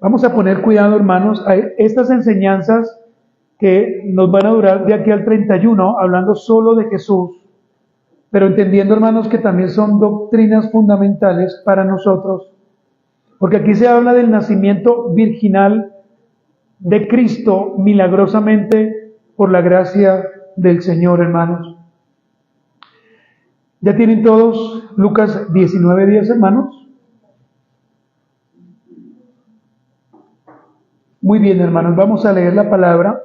Vamos a poner cuidado, hermanos, a estas enseñanzas que nos van a durar de aquí al 31, hablando solo de Jesús, pero entendiendo, hermanos, que también son doctrinas fundamentales para nosotros, porque aquí se habla del nacimiento virginal de Cristo milagrosamente por la gracia del Señor, hermanos. ¿Ya tienen todos Lucas 19:10, hermanos? Muy bien, hermanos, vamos a leer la palabra.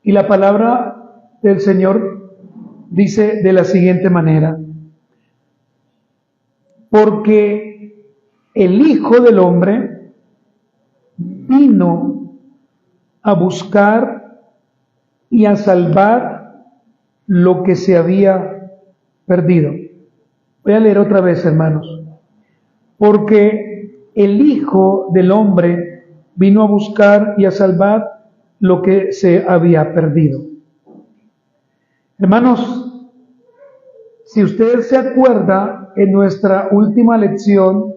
Y la palabra del Señor dice de la siguiente manera: porque el Hijo del Hombre vino a buscar y a salvar lo que se había perdido. Voy a leer otra vez, hermanos. Porque el Hijo del Hombre vino a buscar y a salvar lo que se había perdido. Hermanos, si usted se acuerda, en nuestra última lección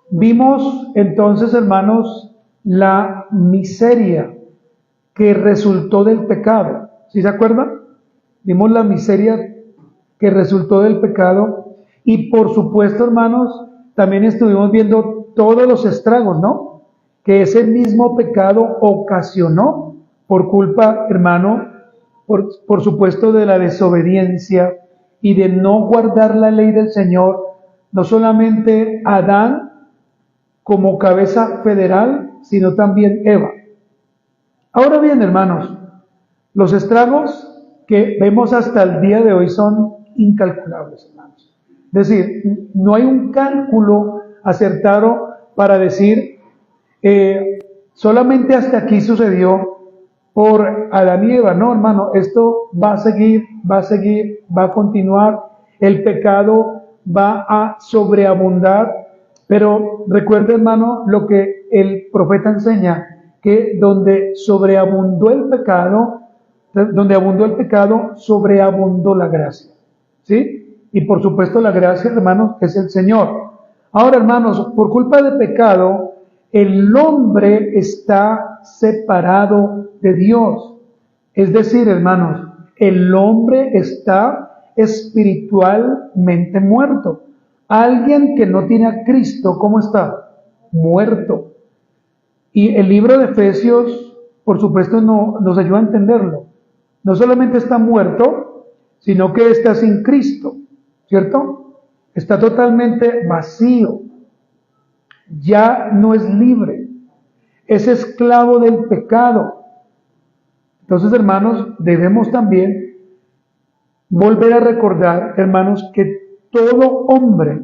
vimos entonces, hermanos, la miseria que resultó del pecado. ¿Sí se acuerdan? Vimos la miseria que resultó del pecado y por supuesto, hermanos, también estuvimos viendo todos los estragos, ¿no?, que ese mismo pecado ocasionó por culpa, hermano, por supuesto, de la desobediencia y de no guardar la ley del Señor, no solamente Adán como cabeza federal, sino también Eva. Ahora bien, hermanos, los estragos que vemos hasta el día de hoy son incalculables, hermanos. Es decir, no hay un cálculo acertado para decir solamente hasta aquí sucedió por Adán y Eva. No, hermano, esto va a seguir, va a continuar. El pecado va a sobreabundar. Pero recuerda, hermano, lo que el profeta enseña, que donde abundó el pecado, sobreabundó la gracia. ¿Sí? Y por supuesto la gracia, hermanos, es el Señor. Ahora, hermanos, por culpa del pecado, el hombre está separado de Dios. Es decir, hermanos, el hombre está espiritualmente muerto. Alguien que no tiene a Cristo, ¿cómo está? Muerto. Y el libro de Efesios, por supuesto, nos ayuda a entenderlo. No solamente está muerto, sino que está sin Cristo, ¿cierto? Está totalmente vacío. Ya no es libre. Es esclavo del pecado. Entonces, hermanos, debemos también volver a recordar, hermanos, que todo hombre,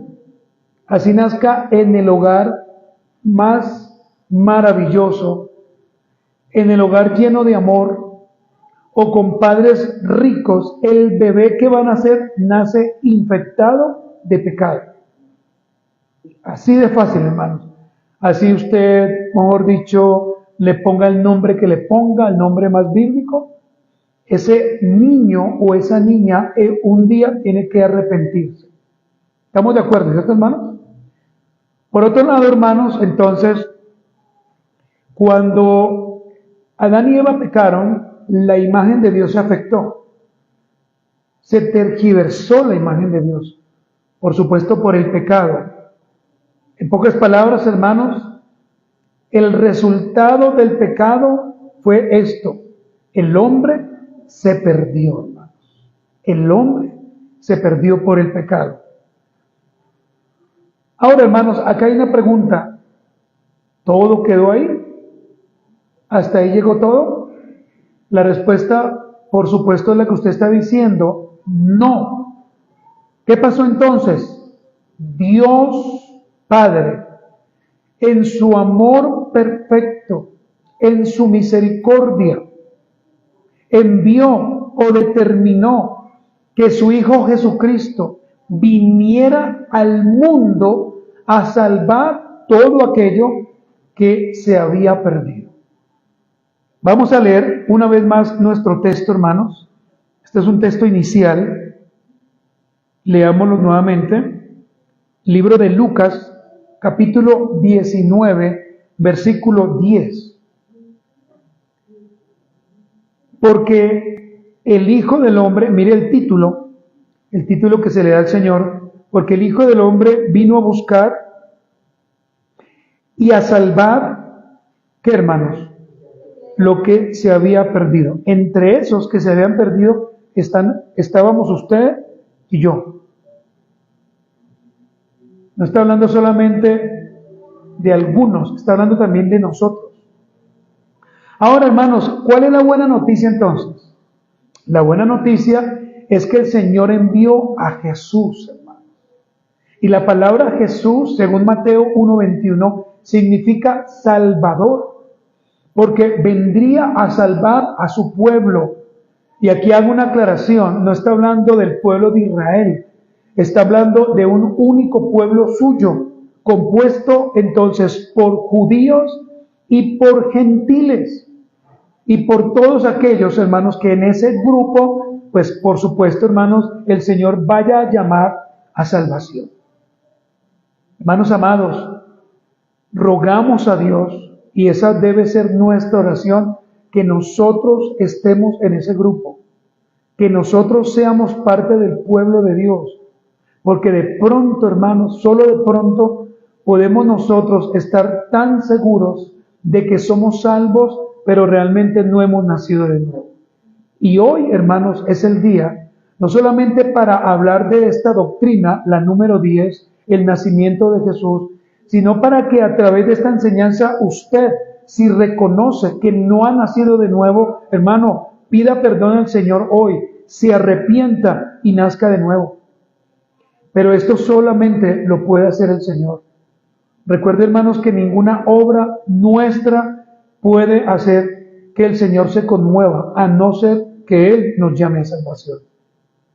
así nazca en el hogar más maravilloso, en el hogar lleno de amor, o con padres ricos, el bebé que va a nacer nace infectado de pecado. Así de fácil, hermanos. Así usted, mejor dicho, le ponga el nombre que le ponga, el nombre más bíblico, ese niño o esa niña un día tiene que arrepentirse. ¿Estamos de acuerdo, cierto, hermanos? Por otro lado, hermanos, entonces, cuando Adán y Eva pecaron, la imagen de Dios se afectó. Se tergiversó la imagen de Dios, por supuesto, por el pecado. En pocas palabras, hermanos, el resultado del pecado fue esto: el hombre se perdió, hermanos. El hombre se perdió por el pecado. Ahora, hermanos, acá hay una pregunta. ¿Todo quedó ahí? ¿Hasta ahí llegó todo? La respuesta, por supuesto, es la que usted está diciendo: no. ¿Qué pasó entonces? Dios Padre, en su amor perfecto, en su misericordia, envió o determinó que su Hijo Jesucristo viniera al mundo a salvar todo aquello que se había perdido. Vamos a leer una vez más nuestro texto, hermanos. Este es un texto inicial. Leámoslo nuevamente. Libro de Lucas, capítulo 19, versículo 10. Porque el Hijo del Hombre, mire el título que se le da al Señor, porque el Hijo del Hombre vino a buscar y a salvar, ¿qué, hermanos? Lo que se había perdido. Entre esos que se habían perdido estábamos usted y yo. No está hablando solamente de algunos, está hablando también de nosotros. Ahora, hermanos, ¿cuál es la buena noticia entonces? La buena noticia es que el Señor envió a Jesús, hermanos. Y la palabra Jesús, según Mateo 1:21, significa Salvador, porque vendría a salvar a su pueblo. Y aquí hago una aclaración, no está hablando del pueblo de Israel, está hablando de un único pueblo suyo, compuesto entonces por judíos y por gentiles. Y por todos aquellos, hermanos, que en ese grupo, pues por supuesto, hermanos, el Señor vaya a llamar a salvación. Hermanos amados, rogamos a Dios, y esa debe ser nuestra oración, que nosotros estemos en ese grupo, que nosotros seamos parte del pueblo de Dios, porque de pronto, hermanos, solo de pronto podemos nosotros estar tan seguros de que somos salvos, pero realmente no hemos nacido de nuevo. Y hoy, hermanos, es el día, no solamente para hablar de esta doctrina, la número 10, el nacimiento de Jesús, sino para que a través de esta enseñanza usted, si reconoce que no ha nacido de nuevo, hermano, pida perdón al Señor hoy, se arrepienta y nazca de nuevo. Pero esto solamente lo puede hacer el Señor. Recuerde, hermanos, que ninguna obra nuestra puede hacer que el Señor se conmueva, a no ser que Él nos llame a salvación.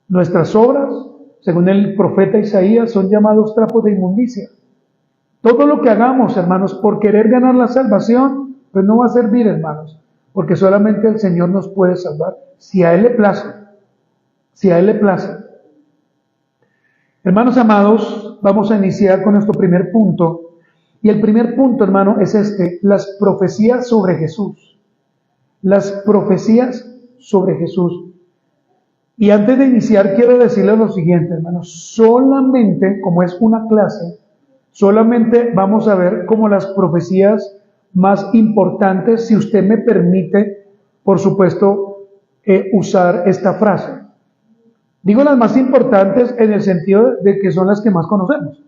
Nuestras obras, según el profeta Isaías, son llamados trapos de inmundicia. Todo lo que hagamos, hermanos, por querer ganar la salvación, pues no va a servir, hermanos, porque solamente el Señor nos puede salvar, si a Él le place. Si a Él le place. Hermanos amados, vamos a iniciar con nuestro primer punto. Y el primer punto, hermano, es las profecías sobre Jesús. Las profecías sobre Jesús. Y antes de iniciar, quiero decirles lo siguiente, hermanos. Solamente, como es una clase, solamente vamos a ver como las profecías más importantes, si usted me permite, por supuesto, usar esta frase. Digo las más importantes en el sentido de que son las que más conocemos.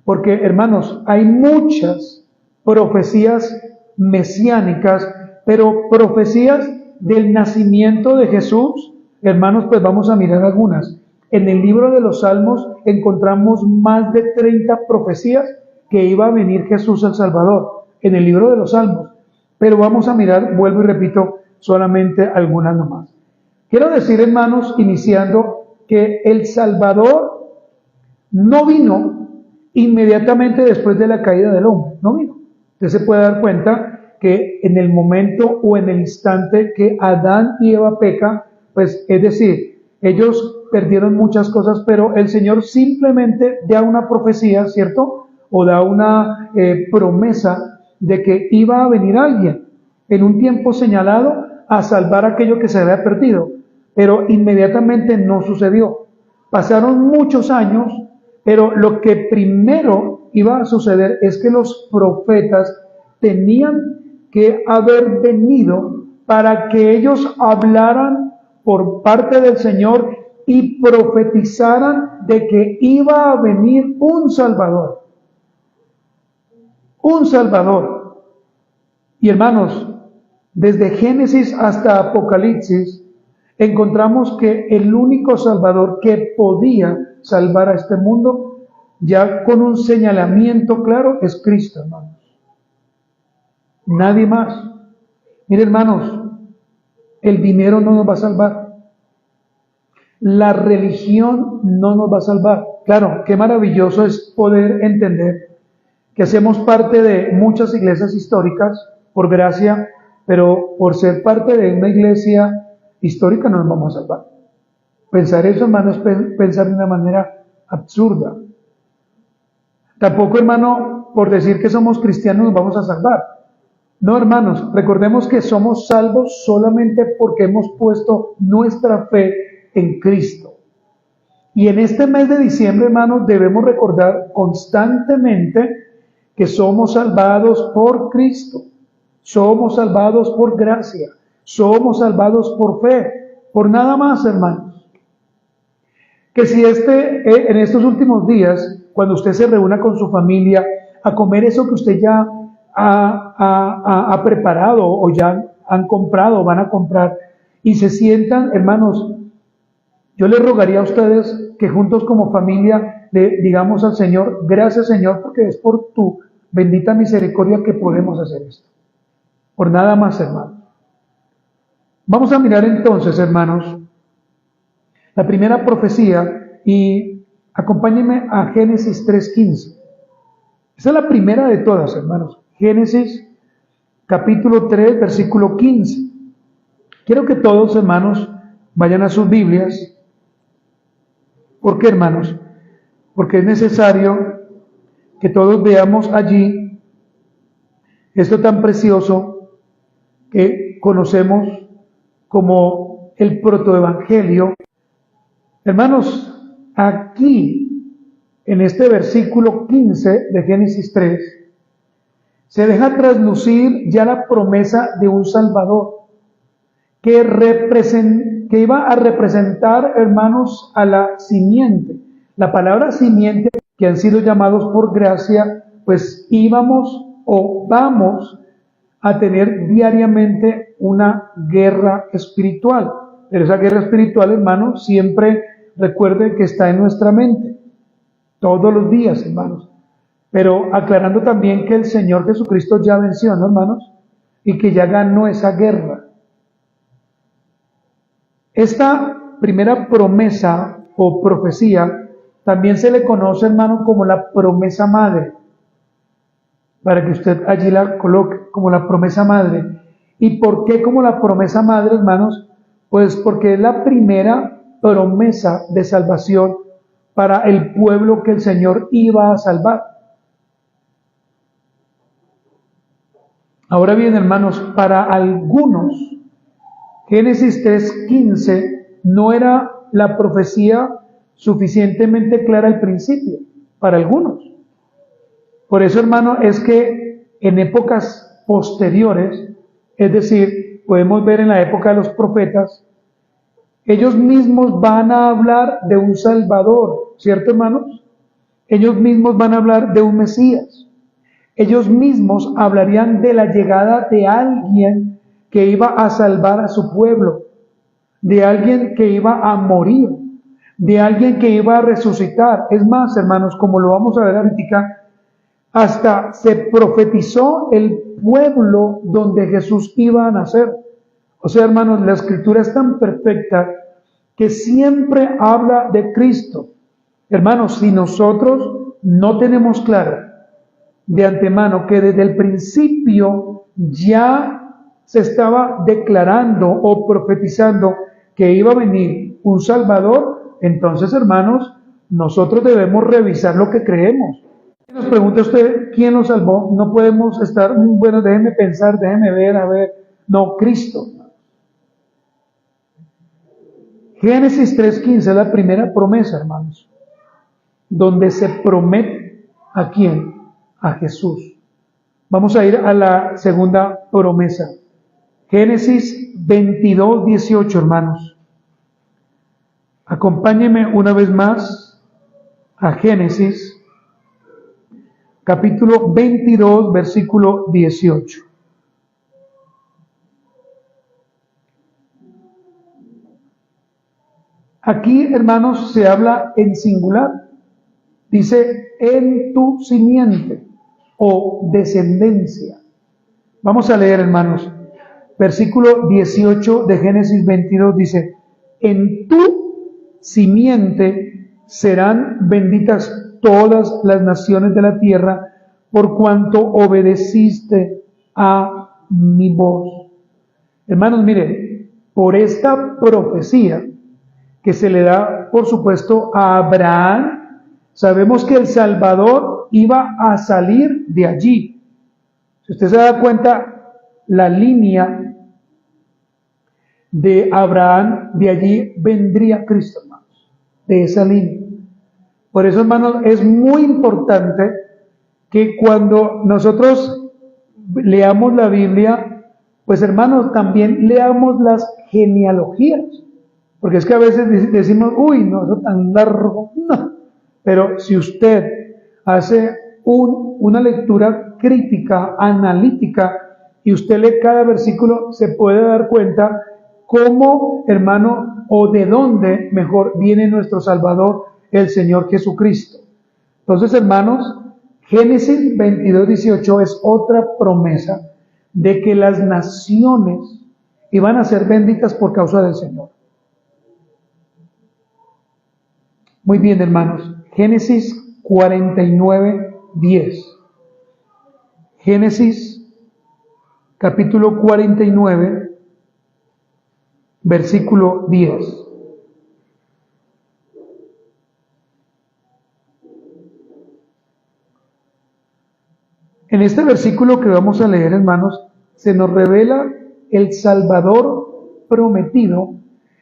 Porque, hermanos, hay muchas profecías mesiánicas, pero profecías del nacimiento de Jesús, hermanos, pues vamos a mirar algunas. En el libro de los Salmos encontramos más de 30 profecías que iba a venir Jesús el Salvador, en el libro de los Salmos. Pero vamos a mirar, vuelvo y repito, solamente algunas nomás. Quiero decir, hermanos, iniciando, que el Salvador no vino inmediatamente después de la caída del hombre, no vino. Usted se puede dar cuenta que en el momento o en el instante que Adán y Eva pecan, pues es decir, ellos perdieron muchas cosas, pero el Señor simplemente da una profecía, ¿cierto? O da una promesa de que iba a venir alguien en un tiempo señalado a salvar aquello que se había perdido, pero inmediatamente no sucedió. Pasaron muchos años, pero lo que primero iba a suceder es que los profetas tenían que haber venido para que ellos hablaran por parte del Señor y profetizaran de que iba a venir un Salvador. Un Salvador. Y hermanos, desde Génesis hasta Apocalipsis, encontramos que el único Salvador que podía salvar a este mundo, ya con un señalamiento claro, es Cristo, hermanos. Nadie más. Mire, hermanos, el dinero no nos va a salvar. La religión no nos va a salvar. Claro, qué maravilloso es poder entender que hacemos parte de muchas iglesias históricas, por gracia, pero por ser parte de una iglesia histórica no nos vamos a salvar. Pensar eso, hermano, es pensar de una manera absurda. Tampoco, hermano, por decir que somos cristianos nos vamos a salvar. No, hermanos, recordemos que somos salvos solamente porque hemos puesto nuestra fe en Cristo. Y en este mes de diciembre, hermanos, debemos recordar constantemente que somos salvados por Cristo, somos salvados por gracia, somos salvados por fe, por nada más, hermanos. Que si en estos últimos días, cuando usted se reúna con su familia a comer eso que usted ya ha preparado o ya han comprado o van a comprar, y se sientan, hermanos, yo les rogaría a ustedes que juntos como familia le digamos al Señor: gracias, Señor, porque es por tu bendita misericordia que podemos hacer esto. Por nada más, hermanos. Vamos a mirar entonces, hermanos, la primera profecía, y acompáñenme a Génesis 3:15. Esa es la primera de todas, hermanos. Génesis capítulo 3, versículo 15. Quiero que todos, hermanos, vayan a sus Biblias. ¿Por qué, hermanos? Porque es necesario que todos veamos allí esto tan precioso que conocemos como el protoevangelio. Hermanos, aquí, en este versículo 15 de Génesis 3, se deja traslucir ya la promesa de un Salvador que iba a representar, hermanos, a la simiente. La palabra simiente, que han sido llamados por gracia, pues íbamos o vamos a tener diariamente una guerra espiritual. Pero esa guerra espiritual, hermanos, siempre recuerden que está en nuestra mente, todos los días, hermanos. Pero aclarando también que el Señor Jesucristo ya venció, ¿no, hermanos? Y que ya ganó esa guerra. Esta primera promesa o profecía también se le conoce, hermano, como la promesa madre, para que usted allí la coloque como la promesa madre. ¿Y por qué como la promesa madre, hermanos? Pues porque es la primera promesa de salvación para el pueblo que el Señor iba a salvar. Ahora bien, hermanos, para algunos, Génesis 3:15 no era la profecía suficientemente clara al principio, para algunos. Por eso, hermano, es que en épocas posteriores, es decir, podemos ver en la época de los profetas, ellos mismos van a hablar de un Salvador, ¿cierto, hermanos? Ellos mismos van a hablar de un Mesías. Ellos mismos hablarían de la llegada de alguien que iba a salvar a su pueblo, de alguien que iba a morir, de alguien que iba a resucitar. Es más, hermanos, como lo vamos a ver ahorita, hasta se profetizó el pueblo donde Jesús iba a nacer. O sea, hermanos, la Escritura es tan perfecta que siempre habla de Cristo. Hermanos, si nosotros no tenemos claro de antemano que desde el principio ya se estaba declarando o profetizando que iba a venir un Salvador, entonces, hermanos, nosotros debemos revisar lo que creemos. Si nos pregunta usted quién lo salvó, no podemos estar, bueno, déjeme pensar, déjeme ver, a ver. No, Cristo. Génesis 3:15 es la primera promesa, hermanos, donde se promete ¿a quién? A Jesús. Vamos a ir a la segunda promesa. Génesis 22:18, hermanos. Acompáñenme una vez más a Génesis, capítulo 22, versículo 18. Aquí, hermanos, se habla en singular. Dice, en tu simiente o descendencia. Vamos a leer, hermanos. Versículo 18 de Génesis 22 dice, en tu simiente serán benditas todas las naciones de la tierra, por cuanto obedeciste a mi voz. Hermanos, miren, por esta profecía que se le da, por supuesto, a Abraham, sabemos que el Salvador iba a salir de allí. Si usted se da cuenta, la línea de Abraham, de allí vendría Cristo, hermanos, de esa línea. Por eso, hermanos, es muy importante que cuando nosotros leamos la Biblia, pues hermanos, también leamos las genealogías. Porque es que a veces decimos, uy, no, eso tan largo, no. Pero si usted hace una lectura crítica, analítica, y usted lee cada versículo, se puede dar cuenta cómo, hermano, o de dónde, mejor, viene nuestro Salvador, el Señor Jesucristo. Entonces, hermanos, Génesis 22:18 es otra promesa de que las naciones iban a ser benditas por causa del Señor. Muy bien, hermanos. Génesis 49:10. Génesis capítulo 49, versículo 10. En este versículo que vamos a leer, hermanos, se nos revela el Salvador prometido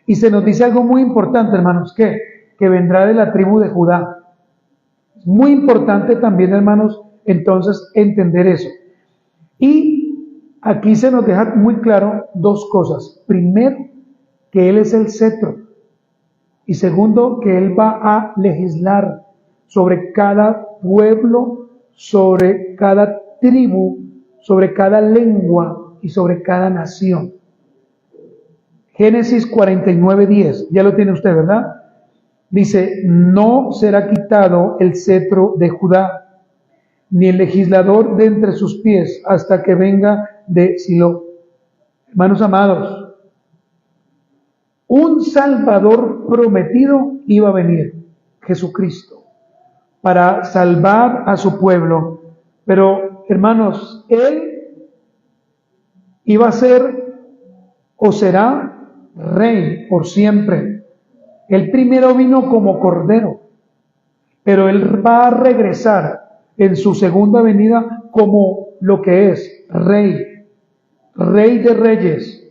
y se nos dice algo muy importante, hermanos, que vendrá de la tribu de Judá. Es muy importante también, hermanos, entonces entender eso. Y aquí se nos deja muy claro dos cosas. Primero, que Él es el cetro. Y segundo, que Él va a legislar sobre cada pueblo, sobre cada tribu, sobre cada lengua y sobre cada nación. Génesis 49:10, ya lo tiene usted, ¿verdad? Dice, no será quitado el cetro de Judá, ni el legislador de entre sus pies, hasta que venga de Silo. Hermanos amados, un Salvador prometido iba a venir, Jesucristo, para salvar a su pueblo. Pero, hermanos, Él iba a ser o será rey por siempre. Él primero vino como cordero, pero Él va a regresar en su segunda venida como lo que es rey, rey de reyes,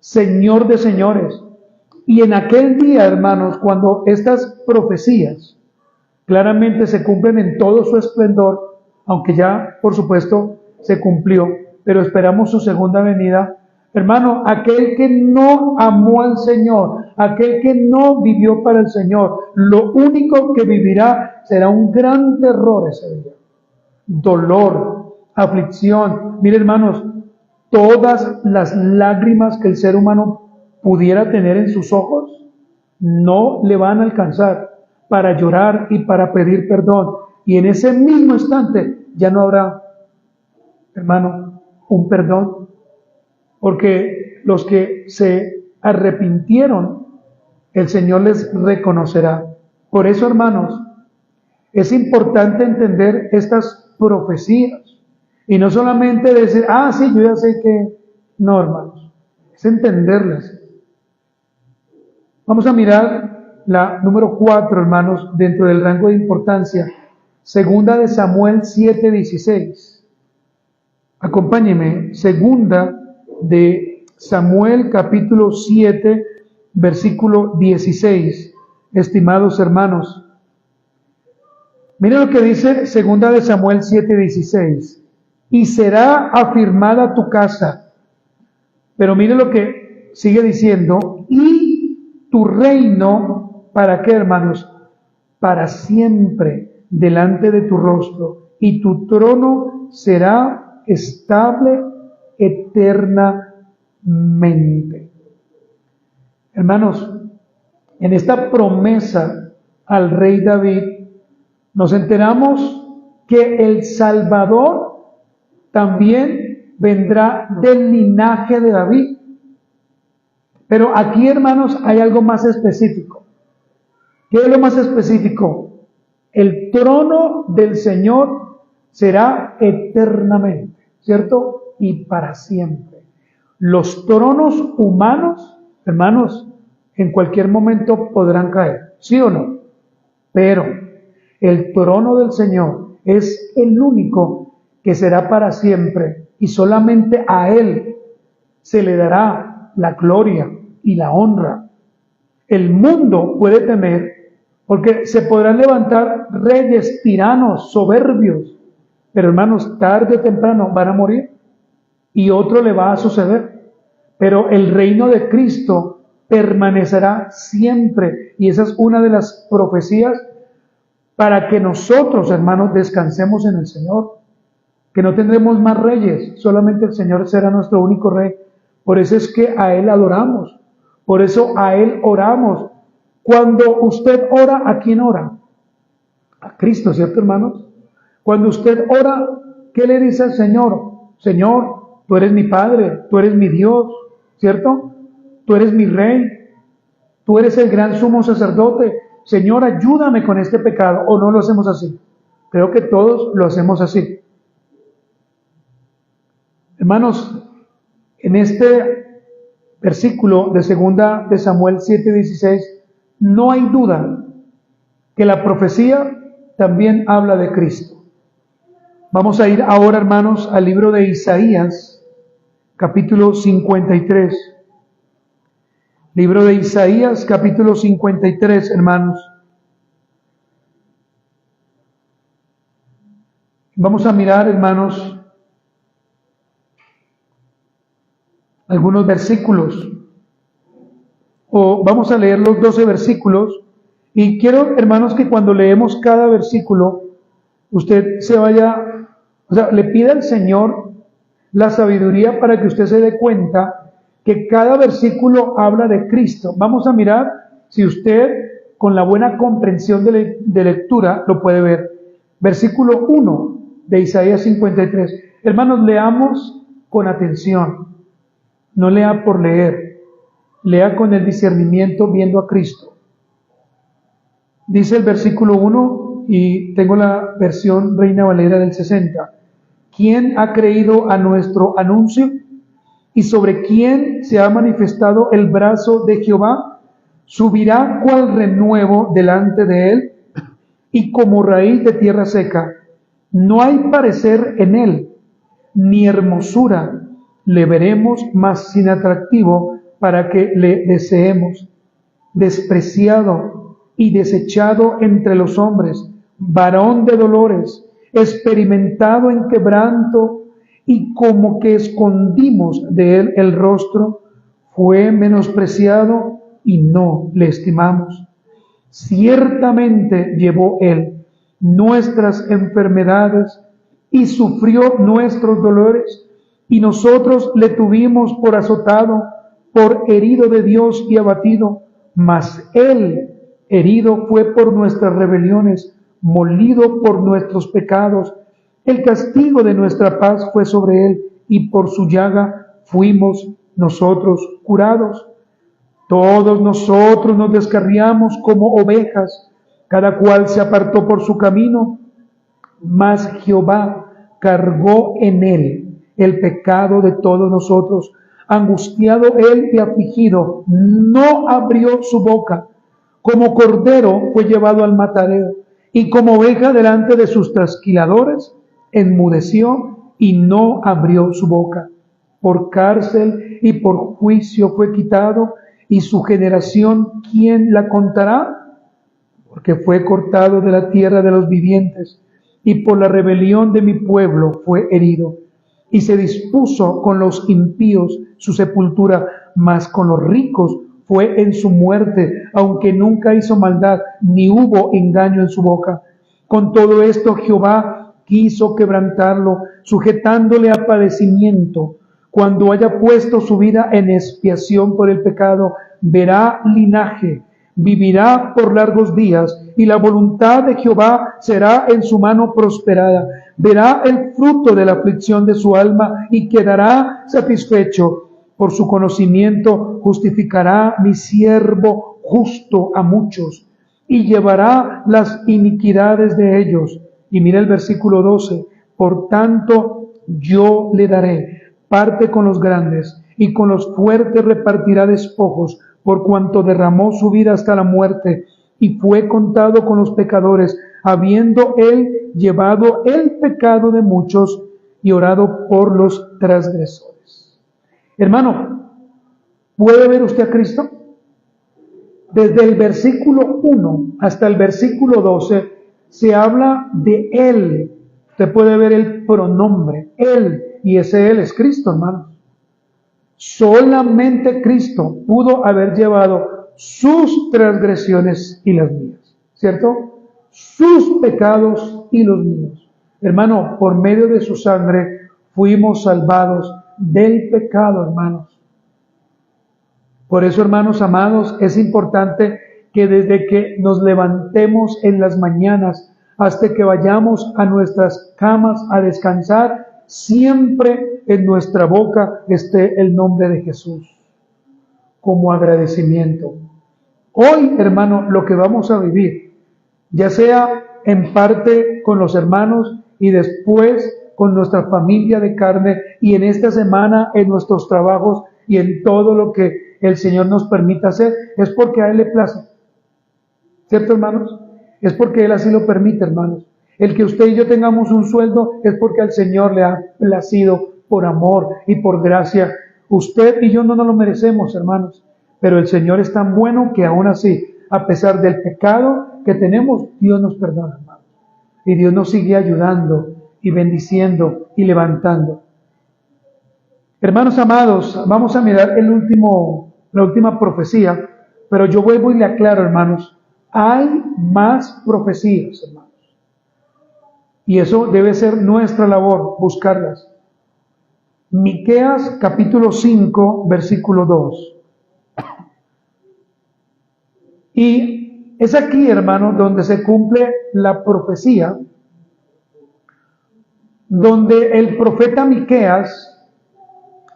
señor de señores. Y en aquel día, hermanos, cuando estas profecías claramente se cumplen en todo su esplendor, aunque ya, por supuesto, se cumplió, pero esperamos su segunda venida. Hermano, aquel que no amó al Señor, aquel que no vivió para el Señor, lo único que vivirá será un gran terror ese día. Dolor, aflicción. Mire, hermanos, todas las lágrimas que el ser humano pudiera tener en sus ojos no le van a alcanzar para llorar y para pedir perdón. Y en ese mismo instante ya no habrá, hermano, un perdón. Porque los que se arrepintieron, el Señor les reconocerá. Por eso, hermanos, es importante entender estas profecías. Y no solamente decir, sí, yo ya sé que... No, hermanos, es entenderlas. Vamos a mirar la número 4, hermanos, dentro del rango de importancia. Segunda de Samuel 7:16. Acompáñeme, segunda de Samuel capítulo 7, versículo 16. Estimados hermanos, miren lo que dice segunda de Samuel 7:16. Y será afirmada tu casa. Pero miren lo que sigue diciendo. Y tu reino, ¿para qué, hermanos? Para siempre delante de tu rostro. Y tu trono será estable eternamente. Hermanos, en esta promesa al rey David, nos enteramos que el Salvador también vendrá del linaje de David. Pero aquí, hermanos, hay algo más específico. ¿Qué es lo más específico? El trono del Señor será eternamente, ¿cierto? Y para siempre. Los tronos humanos, hermanos, en cualquier momento podrán caer, ¿sí o no? Pero el trono del Señor, es el único que será para siempre, y solamente a Él se le dará la gloria y la honra. El mundo puede temer, porque se podrán levantar reyes, tiranos, soberbios, pero hermanos, tarde o temprano van a morir y otro le va a suceder. Pero el reino de Cristo permanecerá siempre, y esa es una de las profecías para que nosotros, hermanos, descansemos en el Señor, que no tendremos más reyes, solamente el Señor será nuestro único rey. Por eso es que a Él adoramos, por eso a Él oramos. Cuando usted ora, ¿a quién ora? A Cristo, ¿cierto, hermanos? Cuando usted ora, ¿qué le dice al Señor? Señor, tú eres mi Padre, tú eres mi Dios, ¿cierto? Tú eres mi Rey, tú eres el gran sumo sacerdote. Señor, ayúdame con este pecado. ¿O no lo hacemos así? Creo que todos lo hacemos así. Hermanos, en este versículo de 2 de Samuel 7:16, no hay duda que la profecía también habla de Cristo. Vamos a ir ahora, hermanos, al libro de Isaías, capítulo 53. Libro de Isaías, capítulo 53, hermanos. Vamos a mirar, hermanos, algunos versículos, o vamos a leer los 12 versículos, y quiero, hermanos, que cuando leemos cada versículo, usted se vaya, le pida al Señor la sabiduría para que usted se dé cuenta que cada versículo habla de Cristo. Vamos a mirar si usted, con la buena comprensión de lectura, lo puede ver. Versículo 1 de Isaías 53. Hermanos, leamos con atención. No lea por leer, lea con el discernimiento viendo a Cristo. Dice el versículo 1, y tengo la versión Reina Valera del 60. ¿Quién ha creído a nuestro anuncio? ¿Y sobre quién se ha manifestado el brazo de Jehová? Subirá cual renuevo delante de él, y como raíz de tierra seca. No hay parecer en él, ni hermosura le veremos, mas sin atractivo para que le deseemos. Despreciado y desechado entre los hombres, varón de dolores, experimentado en quebranto, y como que escondimos de él el rostro, fue menospreciado y no le estimamos. Ciertamente llevó él nuestras enfermedades y sufrió nuestros dolores, y nosotros le tuvimos por azotado, por herido de Dios y abatido. Mas él herido fue por nuestras rebeliones, molido por nuestros pecados. El castigo de nuestra paz fue sobre él, y por su llaga fuimos nosotros curados. Todos nosotros nos descarriamos como ovejas, cada cual se apartó por su camino, mas Jehová cargó en él el pecado de todos nosotros. Angustiado él y afligido, no abrió su boca. Como cordero fue llevado al matadero, y como oveja delante de sus trasquiladores, enmudeció y no abrió su boca. Por cárcel y por juicio fue quitado, y su generación, ¿quién la contará? Porque fue cortado de la tierra de los vivientes, y por la rebelión de mi pueblo fue herido. Y se dispuso con los impíos su sepultura, mas con los ricos fue en su muerte, aunque nunca hizo maldad, ni hubo engaño en su boca. Con todo esto Jehová quiso quebrantarlo, sujetándole a padecimiento. Cuando haya puesto su vida en expiación por el pecado, verá linaje, vivirá por largos días, y la voluntad de Jehová será en su mano prosperada. Verá el fruto de la aflicción de su alma y quedará satisfecho. Por su conocimiento justificará mi siervo justo a muchos, y llevará las iniquidades de ellos. Y mira el versículo 12. Por tanto, yo le daré parte con los grandes, y con los fuertes repartirá despojos, por cuanto derramó su vida hasta la muerte, y fue contado con los pecadores. habiendo Él llevado el pecado de muchos y orado por los transgresores. Hermano, ¿puede ver usted a Cristo? Desde el versículo 1 hasta el versículo 12 se habla de Él. Usted puede ver el pronombre, Él, y ese Él es Cristo, hermano. Solamente Cristo pudo haber llevado sus transgresiones y las mías, ¿cierto? Sus pecados y los míos. Hermano, por medio de su sangre fuimos salvados del pecado, hermanos. Por eso, hermanos amados, es importante que desde que nos levantemos en las mañanas hasta que vayamos a nuestras camas a descansar, siempre en nuestra boca esté el nombre de Jesús como agradecimiento. Hoy, hermano, lo que vamos a vivir, ya sea en parte con los hermanos y después con nuestra familia de carne, y en esta semana en nuestros trabajos y en todo lo que el Señor nos permita hacer, es porque a Él le place. ¿Cierto, hermanos? Es porque Él así lo permite, hermanos. El que usted y yo tengamos un sueldo es porque al Señor le ha placido por amor y por gracia. Usted y yo no nos lo merecemos, hermanos, pero el Señor es tan bueno que aún así, a pesar del pecado que tenemos, Dios nos perdona, hermanos. Y Dios nos sigue ayudando y bendiciendo y levantando. Hermanos amados, vamos a mirar la última profecía, pero yo vuelvo y le aclaro, hermanos, hay más profecías, hermanos. Y eso debe ser nuestra labor, buscarlas. Miqueas capítulo 5, versículo 2. Y es aquí, hermano, donde se cumple la profecía, donde el profeta Miqueas,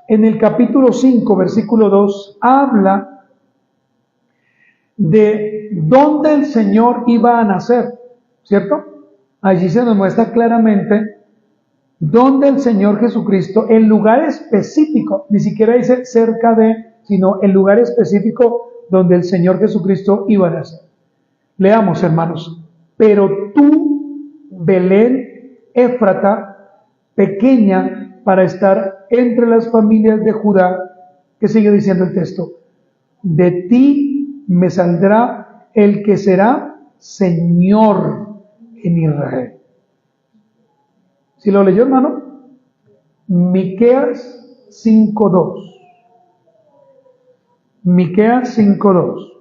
en el capítulo 5, versículo 2, habla de dónde el Señor iba a nacer, ¿cierto? Allí se nos muestra claramente dónde el Señor Jesucristo, el lugar específico, ni siquiera dice cerca de, sino el lugar específico donde el Señor Jesucristo iba a nacer. Leamos, hermanos. Pero tú, Belén, Éfrata, pequeña para estar entre las familias de Judá, ¿qué sigue diciendo el texto? De ti me saldrá el que será Señor en Israel. ¿Sí lo leyó, hermano? Miqueas 5:2. Miqueas 5:2.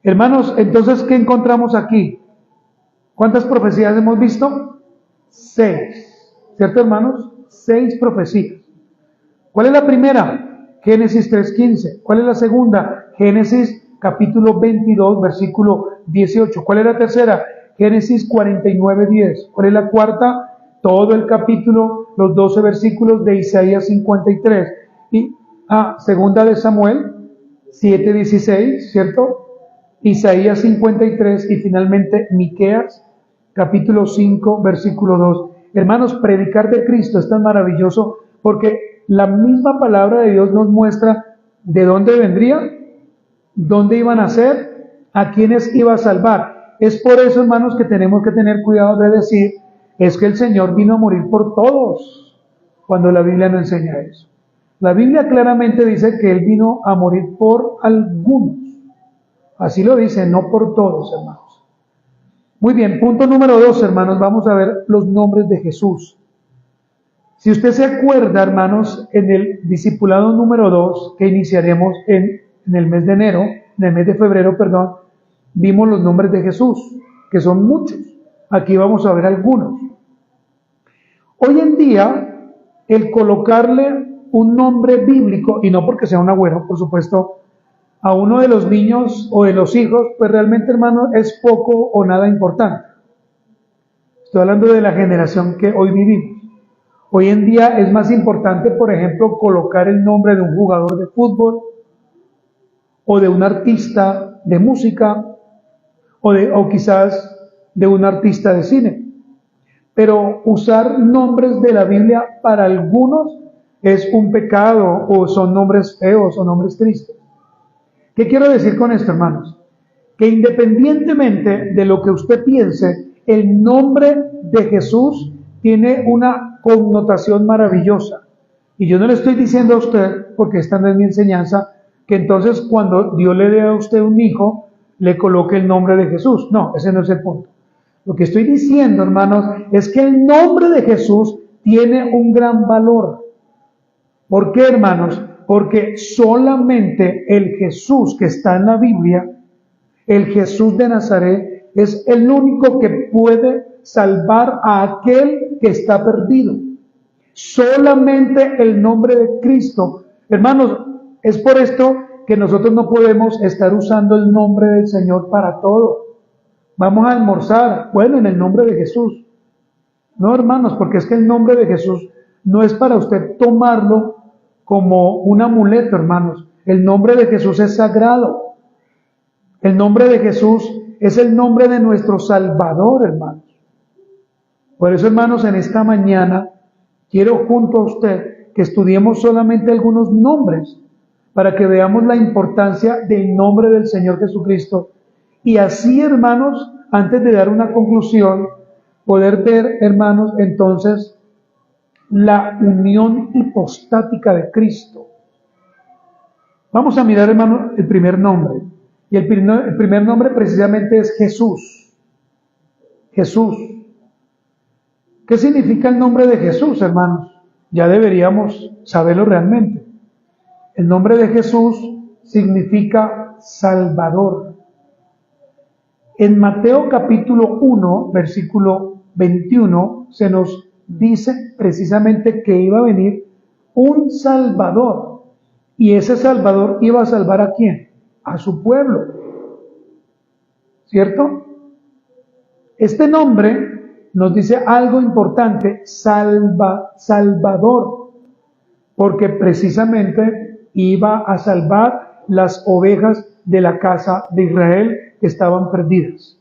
Hermanos, entonces, ¿qué encontramos aquí? ¿Cuántas profecías hemos visto? 6. ¿Cierto, hermanos? 6 profecías. ¿Cuál es la primera? Génesis 3:15. ¿Cuál es la segunda? Génesis capítulo 22, versículo 18. ¿Cuál es la tercera? Génesis 49:10. ¿Cuál es la cuarta? Todo el capítulo, los 12 versículos de Isaías 53. Y segunda de Samuel 7:16, ¿cierto? Isaías 53 y finalmente Miqueas capítulo 5, versículo 2. Hermanos, predicar de Cristo es tan maravilloso porque la misma palabra de Dios nos muestra de dónde vendría, dónde iban a ser, a quiénes iba a salvar. Es por eso, hermanos, que tenemos que tener cuidado de decir, es que el Señor vino a morir por todos, cuando la Biblia no enseña eso. La Biblia claramente dice que Él vino a morir por algunos. Así lo dice, no por todos, hermanos. Muy bien, punto número 2, hermanos, vamos a ver los nombres de Jesús. Si usted se acuerda, hermanos, en el discipulado número 2, que iniciaremos en el mes de enero, en el mes de febrero, perdón, vimos los nombres de Jesús, que son muchos. Aquí vamos a ver algunos. Hoy en día, el colocarle un nombre bíblico, y no porque sea un agüero, por supuesto, a uno de los niños o de los hijos, pues realmente, hermano, es poco o nada importante. Estoy hablando de la generación que hoy vivimos. Hoy en día es más importante, por ejemplo, colocar el nombre de un jugador de fútbol o de un artista de música o quizás de un artista de cine. Pero usar nombres de la Biblia para algunos es un pecado o son nombres feos o nombres tristes. ¿Qué quiero decir con esto, hermanos? que independientemente de lo que usted piense, el nombre de Jesús tiene una connotación maravillosa. Y yo no le estoy diciendo a usted, porque esta no es mi enseñanza, que entonces cuando Dios le dé a usted un hijo, le coloque el nombre de Jesús. No, ese no es el punto. Lo que estoy diciendo, hermanos, es que el nombre de Jesús tiene un gran valor. ¿Por qué, hermanos? Porque solamente el Jesús que está en la Biblia, el Jesús de Nazaret, es el único que puede salvar a aquel que está perdido. Solamente el nombre de Cristo. Hermanos, es por esto que nosotros no podemos estar usando el nombre del Señor para todo. Vamos a almorzar, bueno, en el nombre de Jesús. No, hermanos, porque es que el nombre de Jesús no es para usted tomarlo como un amuleto, hermanos. El nombre de Jesús es sagrado. El nombre de Jesús es el nombre de nuestro Salvador, hermanos. Por eso, hermanos, en esta mañana quiero junto a usted que estudiemos solamente algunos nombres para que veamos la importancia del nombre del Señor Jesucristo. Y así, hermanos, antes de dar una conclusión, poder ver, hermanos, entonces, la unión hipostática de Cristo. Vamos a mirar, hermanos, el primer nombre. Y el primer nombre precisamente es Jesús. Jesús. ¿Qué significa el nombre de Jesús, hermanos? Ya deberíamos saberlo realmente. El nombre de Jesús significa Salvador. En Mateo capítulo 1, versículo 21, se nos dice precisamente que iba a venir un Salvador. Y ese Salvador iba a salvar ¿a quién? A su pueblo. ¿Cierto? Este nombre nos dice algo importante, Salvador, porque precisamente iba a salvar las ovejas de la casa de Israel que estaban perdidas.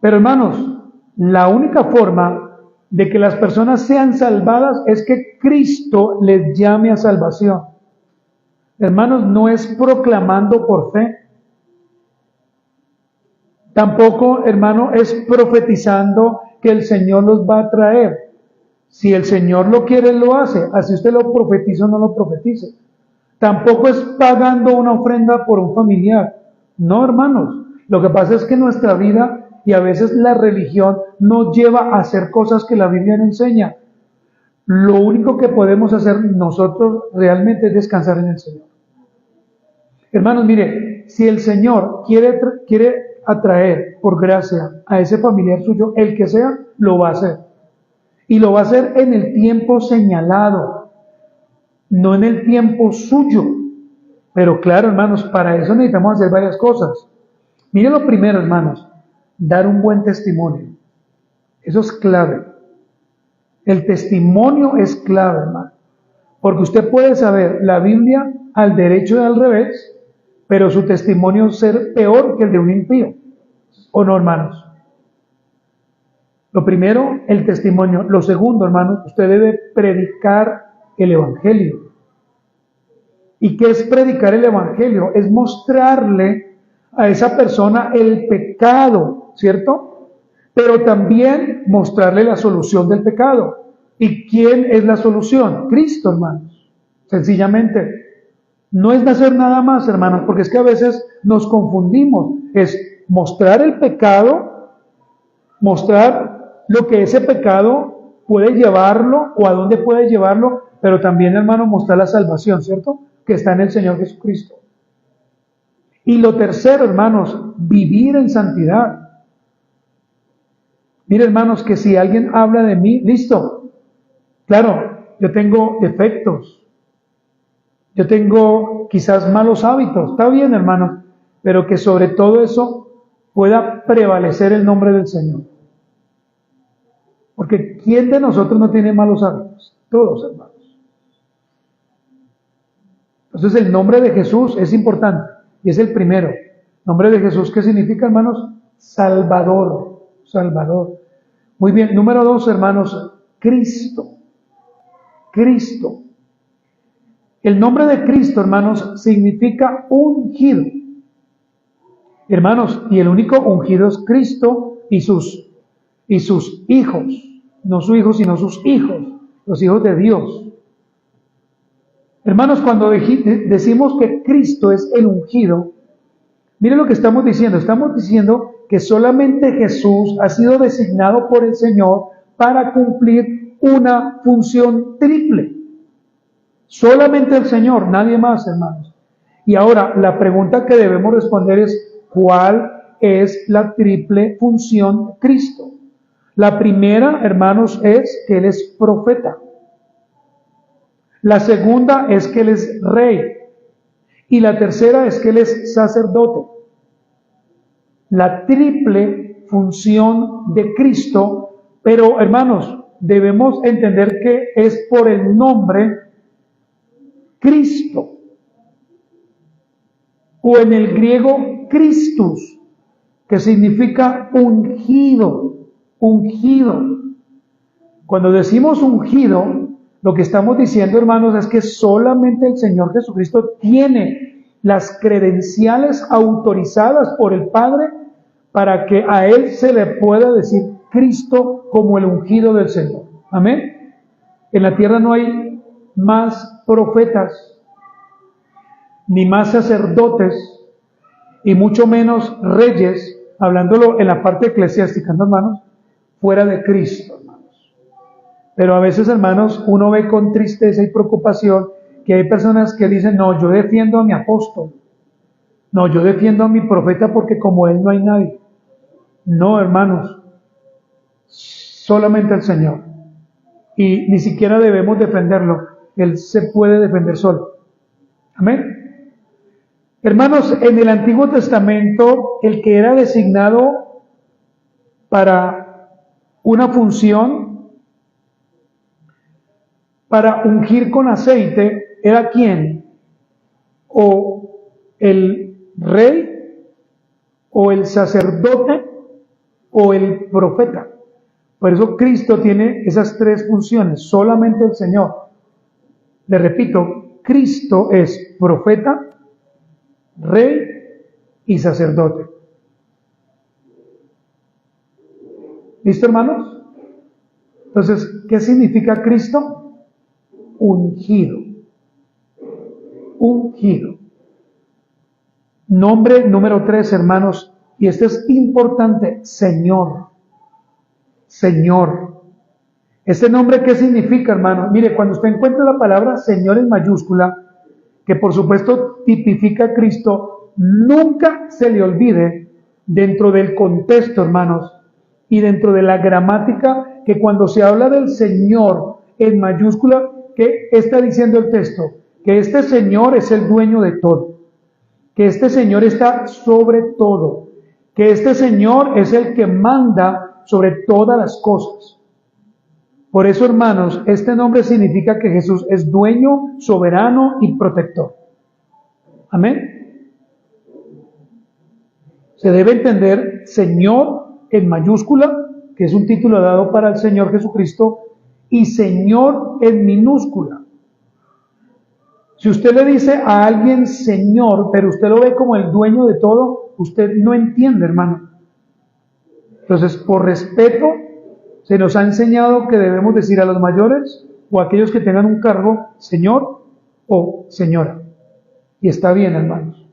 Pero hermanos, la única forma de que las personas sean salvadas es que Cristo les llame a salvación. Hermanos, no es proclamando por fe. Tampoco, hermano, es profetizando que el Señor los va a traer. Si el Señor lo quiere, lo hace. Así usted lo profetiza o no lo profetice. Tampoco es pagando una ofrenda por un familiar. No, hermanos. Lo que pasa es que nuestra vida y a veces la religión nos lleva a hacer cosas que la Biblia no enseña. Lo único que podemos hacer nosotros realmente es descansar en el Señor. Hermanos, mire, si el Señor quiere atraer por gracia a ese familiar suyo, el que sea, lo va a hacer. Y lo va a hacer en el tiempo señalado, no en el tiempo suyo. Pero claro, hermanos, para eso necesitamos hacer varias cosas. Miren lo primero, hermanos, dar un buen testimonio. Eso es clave. El testimonio es clave, hermano. Porque usted puede saber la Biblia al derecho y al revés, pero su testimonio ser peor que el de un impío. ¿O no, hermanos? Lo primero, el testimonio. Lo segundo, hermanos, usted debe predicar el Evangelio. ¿Y qué es predicar el Evangelio? Es mostrarle a esa persona el pecado, ¿cierto? Pero también mostrarle la solución del pecado. ¿Y quién es la solución? Cristo, hermanos. Sencillamente. No es de hacer nada más, hermanos, porque es que a veces nos confundimos. Es mostrar el pecado, mostrar lo que ese pecado puede llevarlo o a dónde puede llevarlo, pero también, hermano, mostrar la salvación, ¿cierto? Que está en el Señor Jesucristo. Y lo tercero, hermanos, vivir en santidad. Mire, hermanos, que si alguien habla de mí, listo. Claro, yo tengo defectos. Yo tengo quizás malos hábitos, está bien, hermanos, pero que sobre todo eso pueda prevalecer el nombre del Señor. Porque ¿quién de nosotros no tiene malos hábitos? Todos, hermanos. Entonces el nombre de Jesús es importante y es el primero. Nombre de Jesús, ¿qué significa, hermanos? Salvador, Salvador. Muy bien, número 2, hermanos, Cristo. Cristo. El nombre de Cristo, hermanos, significa ungido. Hermanos, y el único ungido es Cristo y sus hijos, no sus hijos, sino sus hijos, los hijos de Dios. Hermanos, cuando decimos que Cristo es el ungido, miren lo que estamos diciendo que solamente Jesús ha sido designado por el Señor para cumplir una función triple. Solamente el Señor, nadie más, hermanos. Y ahora, la pregunta que debemos responder es, ¿cuál es la triple función de Cristo? La primera, hermanos, es que Él es profeta. La segunda es que Él es rey. Y la tercera es que Él es sacerdote. La triple función de Cristo, pero hermanos, debemos entender que es por el nombre Cristo, o en el griego Christus, que significa ungido, ungido. Cuando decimos ungido, lo que estamos diciendo, hermanos, es que solamente el Señor Jesucristo tiene las credenciales autorizadas por el Padre para que a Él se le pueda decir Cristo como el ungido del Señor. Amén. En la tierra no hay más profetas, ni más sacerdotes, y mucho menos reyes, hablándolo en la parte eclesiástica, ¿no, hermanos? Fuera de Cristo, hermanos. Pero a veces, hermanos, uno ve con tristeza y preocupación que hay personas que dicen, no, yo defiendo a mi apóstol, no, yo defiendo a mi profeta porque como él no hay nadie. No, hermanos, solamente el Señor. Y ni siquiera debemos defenderlo, Él se puede defender solo. Amén. Hermanos, en el Antiguo Testamento, el que era designado para una función, para ungir con aceite, ¿era quién? O el rey, o el sacerdote, o el profeta. Por eso Cristo tiene esas tres funciones, solamente el Señor. Le repito, Cristo es profeta, rey y sacerdote. ¿Listo, hermanos? Entonces, ¿qué significa Cristo? Ungido. Ungido. Nombre número 3, hermanos, y este es importante, Señor. Señor. ¿Este nombre qué significa, hermano? Mire, cuando usted encuentra la palabra Señor en mayúscula, que por supuesto tipifica a Cristo, nunca se le olvide dentro del contexto, hermanos, y dentro de la gramática, que cuando se habla del Señor en mayúscula, ¿qué está diciendo el texto? Que este Señor es el dueño de todo, que este Señor está sobre todo, que este Señor es el que manda sobre todas las cosas. Por eso, hermanos, este nombre significa que Jesús es dueño, soberano y protector. Amén. Se debe entender Señor en mayúscula, que es un título dado para el Señor Jesucristo, y Señor en minúscula. Si usted le dice a alguien Señor, pero usted lo ve como el dueño de todo, usted no entiende, hermano. Entonces, por respeto, se nos ha enseñado que debemos decir a los mayores o a aquellos que tengan un cargo, Señor o Señora. Y está bien, hermanos.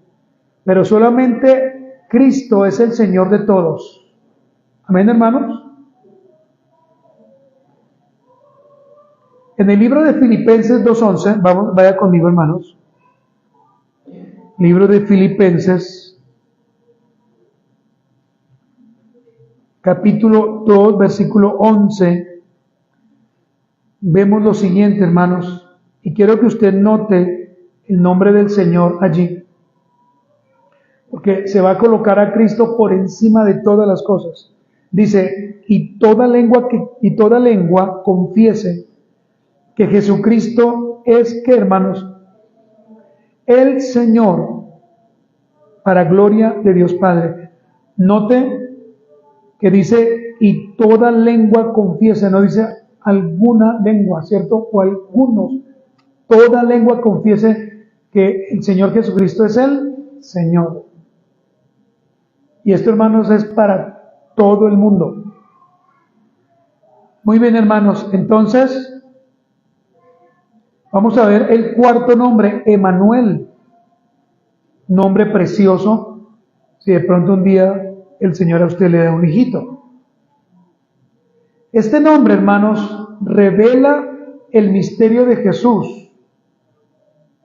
Pero solamente Cristo es el Señor de todos. Amén, hermanos. En el libro de Filipenses 2:11, vaya conmigo, hermanos. Libro de Filipenses, capítulo 2, versículo 11, vemos lo siguiente, hermanos, y quiero que usted note el nombre del Señor allí, porque se va a colocar a Cristo por encima de todas las cosas. Dice, y toda lengua confiese que Jesucristo es, ¿qué, hermanos? El Señor, para gloria de Dios Padre. Note que dice, y toda lengua confiese, no dice alguna lengua, ¿cierto? O algunos. Toda lengua confiese que el Señor Jesucristo es el Señor. Y esto, hermanos, es para todo el mundo. Muy bien, hermanos, entonces vamos a ver el cuarto nombre, Emanuel. Nombre precioso, si de pronto un día el Señor a usted le da un hijito. Este nombre, hermanos, revela el misterio de Jesús.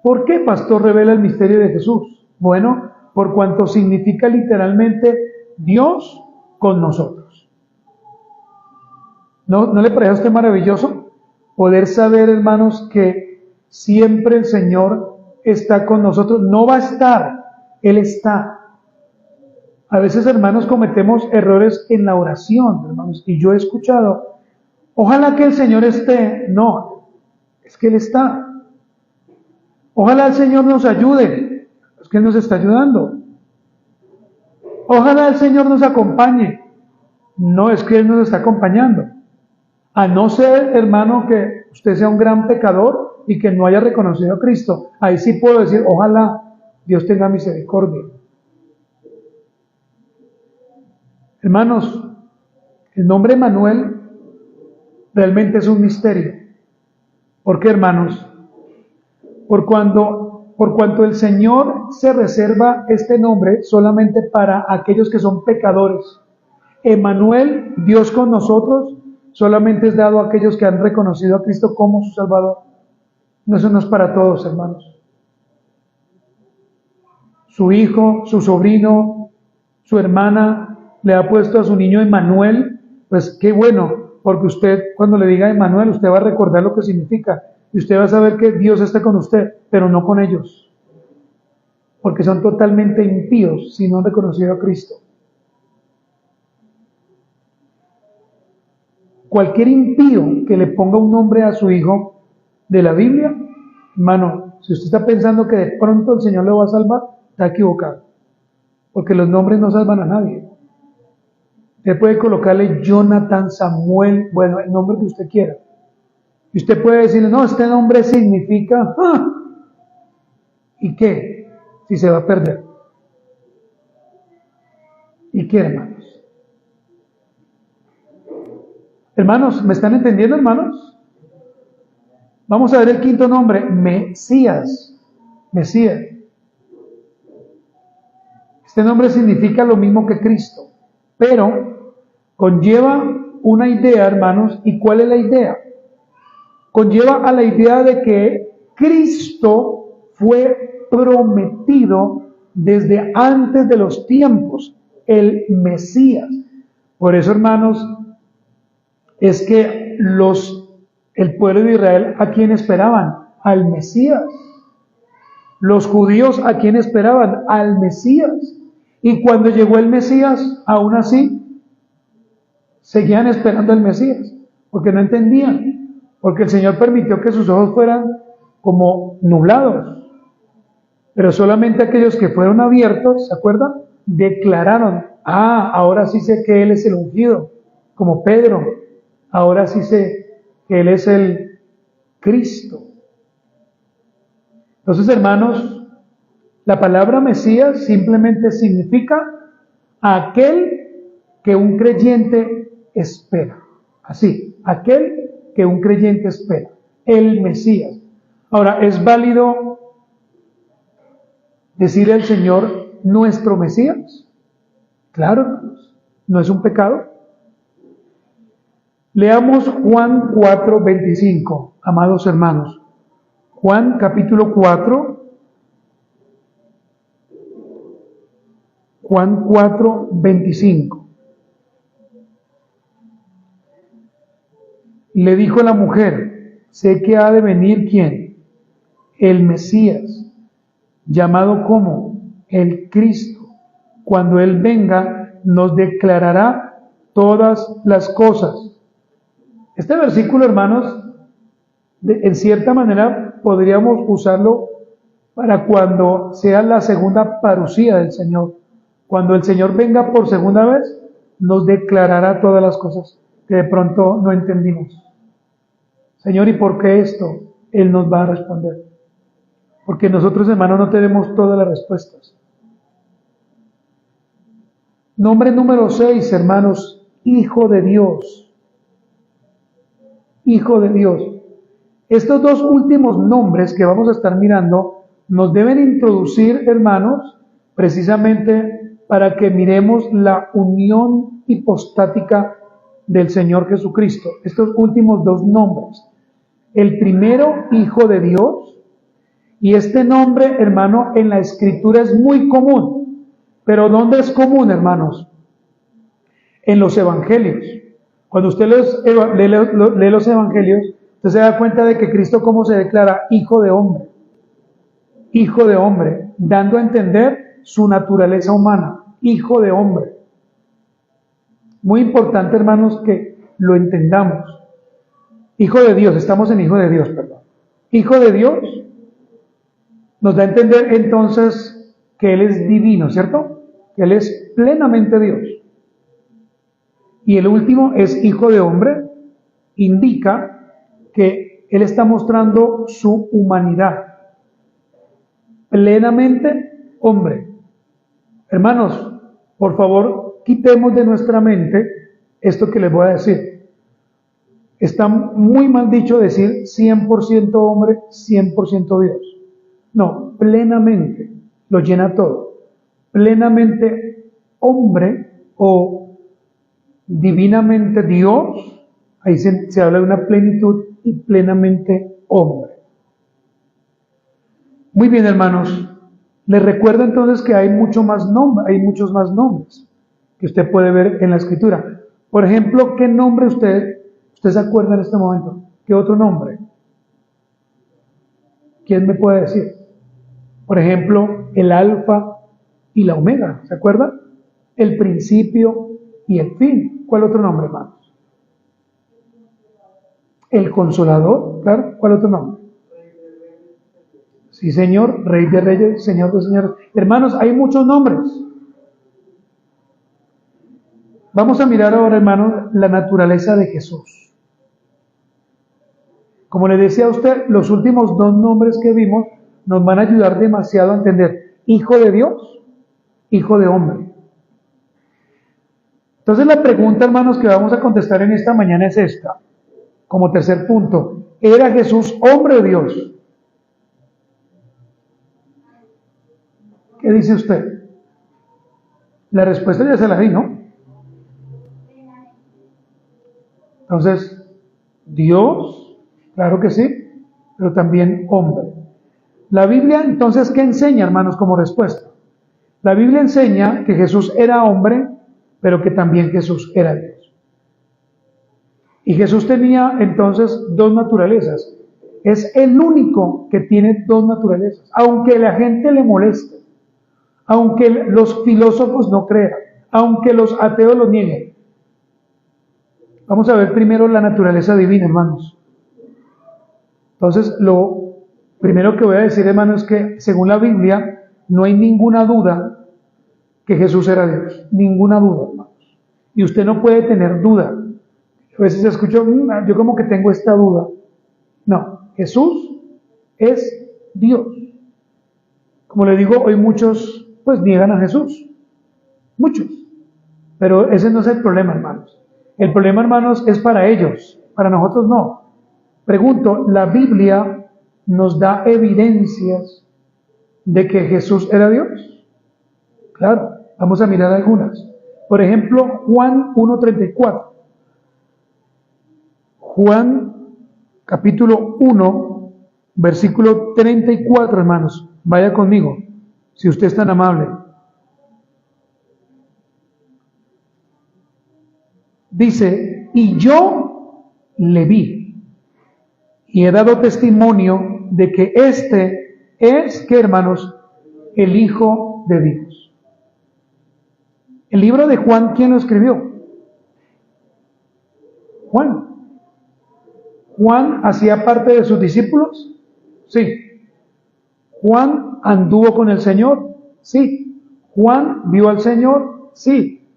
¿Por qué, pastor, revela el misterio de Jesús? Bueno, por cuanto significa literalmente Dios con nosotros. ¿No le parece a usted maravilloso poder saber, hermanos, que siempre el Señor está con nosotros? No va a estar, Él está. A veces, hermanos, cometemos errores en la oración, hermanos, y yo he escuchado, ojalá que el Señor esté. No, es que Él está. Ojalá el Señor nos ayude, es que Él nos está ayudando. Ojalá el Señor nos acompañe, no, es que Él nos está acompañando. A no ser, hermano, que usted sea un gran pecador y que no haya reconocido a Cristo. Ahí sí puedo decir, ojalá Dios tenga misericordia. Hermanos, el nombre Emanuel realmente es un misterio. ¿Por qué, hermanos? Por cuanto el Señor se reserva este nombre solamente para aquellos que son pecadores. Emanuel, Dios con nosotros, solamente es dado a aquellos que han reconocido a Cristo como su Salvador. No, eso no es para todos, hermanos. Su hijo, su sobrino, su hermana le ha puesto a su niño Emanuel, pues qué bueno, porque usted cuando le diga Emanuel, usted va a recordar lo que significa y usted va a saber que Dios está con usted, pero no con ellos, porque son totalmente impíos si no han reconocido a Cristo. Cualquier impío que le ponga un nombre a su hijo de la Biblia, hermano, si usted está pensando que de pronto el Señor le va a salvar, está equivocado, porque los nombres no salvan a nadie. Usted puede colocarle Jonathan, Samuel, bueno, el nombre que usted quiera. Y usted puede decirle, no, este nombre significa, ¿y qué? Si se va a perder. ¿Y qué, hermanos? Hermanos, ¿me están entendiendo, hermanos? Vamos a ver el quinto nombre, Mesías. Mesías. Este nombre significa lo mismo que Cristo, pero conlleva una idea, hermanos. ¿Y cuál es la idea? Conlleva a la idea de que Cristo fue prometido desde antes de los tiempos, el Mesías. Por eso, hermanos, es que el pueblo de Israel, ¿a quién esperaban? Al Mesías. Los judíos, ¿a quién esperaban? Al Mesías. Y cuando llegó el Mesías, aún así, seguían esperando al Mesías, porque no entendían, porque el Señor permitió que sus ojos fueran como nublados. Pero solamente aquellos que fueron abiertos, ¿se acuerdan? Declararon, ahora sí sé que Él es el ungido, como Pedro, ahora sí sé que Él es el Cristo. Entonces, hermanos, la palabra Mesías simplemente significa aquel que un creyente espera. Así, aquel que un creyente espera, el Mesías. Ahora, ¿es válido decir al Señor nuestro Mesías? Claro, hermanos, no es un pecado. Leamos Juan 4:25, amados hermanos. Juan capítulo 4, Juan 4:25. Le dijo la mujer, sé que ha de venir ¿quién? El Mesías, llamado como el Cristo. Cuando Él venga, nos declarará todas las cosas. Este versículo, hermanos, en cierta manera podríamos usarlo para cuando sea la segunda parusía del Señor. Cuando el Señor venga por segunda vez, nos declarará todas las cosas que de pronto no entendimos. Señor, ¿y por qué esto? Él nos va a responder. Porque nosotros, hermanos, no tenemos todas las respuestas. Nombre número 6, hermanos, Hijo de Dios. Hijo de Dios. Estos dos últimos nombres que vamos a estar mirando nos deben introducir, hermanos, precisamente para que miremos la unión hipostática del Señor Jesucristo. Estos últimos dos nombres. El primero, Hijo de Dios, y este nombre, hermano, en la Escritura es muy común. Pero ¿dónde es común, hermanos? En los Evangelios. Cuando usted lee los Evangelios, usted se da cuenta de que Cristo, ¿cómo se declara? Hijo de hombre. Hijo de hombre, dando a entender su naturaleza humana. Hijo de hombre. Muy importante, hermanos, que lo entendamos. Hijo de Dios, estamos en Hijo de Dios, perdón. Hijo de Dios nos da a entender entonces que Él es divino, ¿cierto? Que Él es plenamente Dios. Y el último es Hijo de hombre, indica que Él está mostrando su humanidad. Plenamente hombre. Hermanos, por favor, quitemos de nuestra mente esto que les voy a decir. Está muy mal dicho decir 100% hombre, 100% Dios. No, plenamente, lo llena todo. Plenamente hombre o divinamente Dios, ahí se habla de una plenitud, y plenamente hombre. Muy bien, hermanos, les recuerdo entonces que hay muchos más nombres que usted puede ver en la Escritura. Por ejemplo, ¿qué nombre usted se acuerda en este momento? ¿Qué otro nombre? ¿Quién me puede decir? Por ejemplo, el alfa y la omega, ¿se acuerda? El principio y el fin. ¿Cuál otro nombre, hermanos? El consolador, claro. ¿Cuál otro nombre? Sí, Señor, Rey de Reyes, Señor de Señores. Hermanos, hay muchos nombres. Vamos a mirar ahora, hermanos, la naturaleza de Jesús. Como le decía a usted, los últimos dos nombres que vimos nos van a ayudar demasiado a entender. Hijo de Dios, Hijo de hombre. Entonces la pregunta, hermanos, que vamos a contestar en esta mañana es esta. Como tercer punto, ¿era Jesús hombre o Dios? ¿Qué dice usted? La respuesta ya se la di, ¿no? Entonces, Dios, claro que sí, pero también hombre. La Biblia, entonces, ¿qué enseña, hermanos, como respuesta? La Biblia enseña que Jesús era hombre, pero que también Jesús era Dios. Y Jesús tenía, entonces, dos naturalezas. Es el único que tiene dos naturalezas, aunque la gente le moleste, aunque los filósofos no crean, aunque los ateos lo nieguen. Vamos a ver primero la naturaleza divina, hermanos. Entonces, lo primero que voy a decir, hermanos, es que según la Biblia no hay ninguna duda que Jesús era Dios. Ninguna duda, hermanos. Y usted no puede tener duda. A veces escucho, yo como que tengo esta duda. No, Jesús es Dios. Como le digo, hoy muchos pues niegan a Jesús. Muchos. Pero ese no es el problema, hermanos. El problema, hermanos, es para ellos. Para nosotros no. Pregunto, ¿la Biblia nos da evidencias de que Jesús era Dios? Claro, vamos a mirar algunas. Por ejemplo, Juan 1:34. Juan capítulo 1, versículo 34, hermanos. Vaya conmigo, si usted es tan amable. Dice, y yo le vi, y he dado testimonio de que este es, ¿qué, hermanos? El Hijo de Dios. El libro de Juan, ¿quién lo escribió? Juan. ¿Juan hacía parte de sus discípulos? Sí. ¿Juan anduvo con el Señor? Sí. ¿Juan vio al Señor? Sí.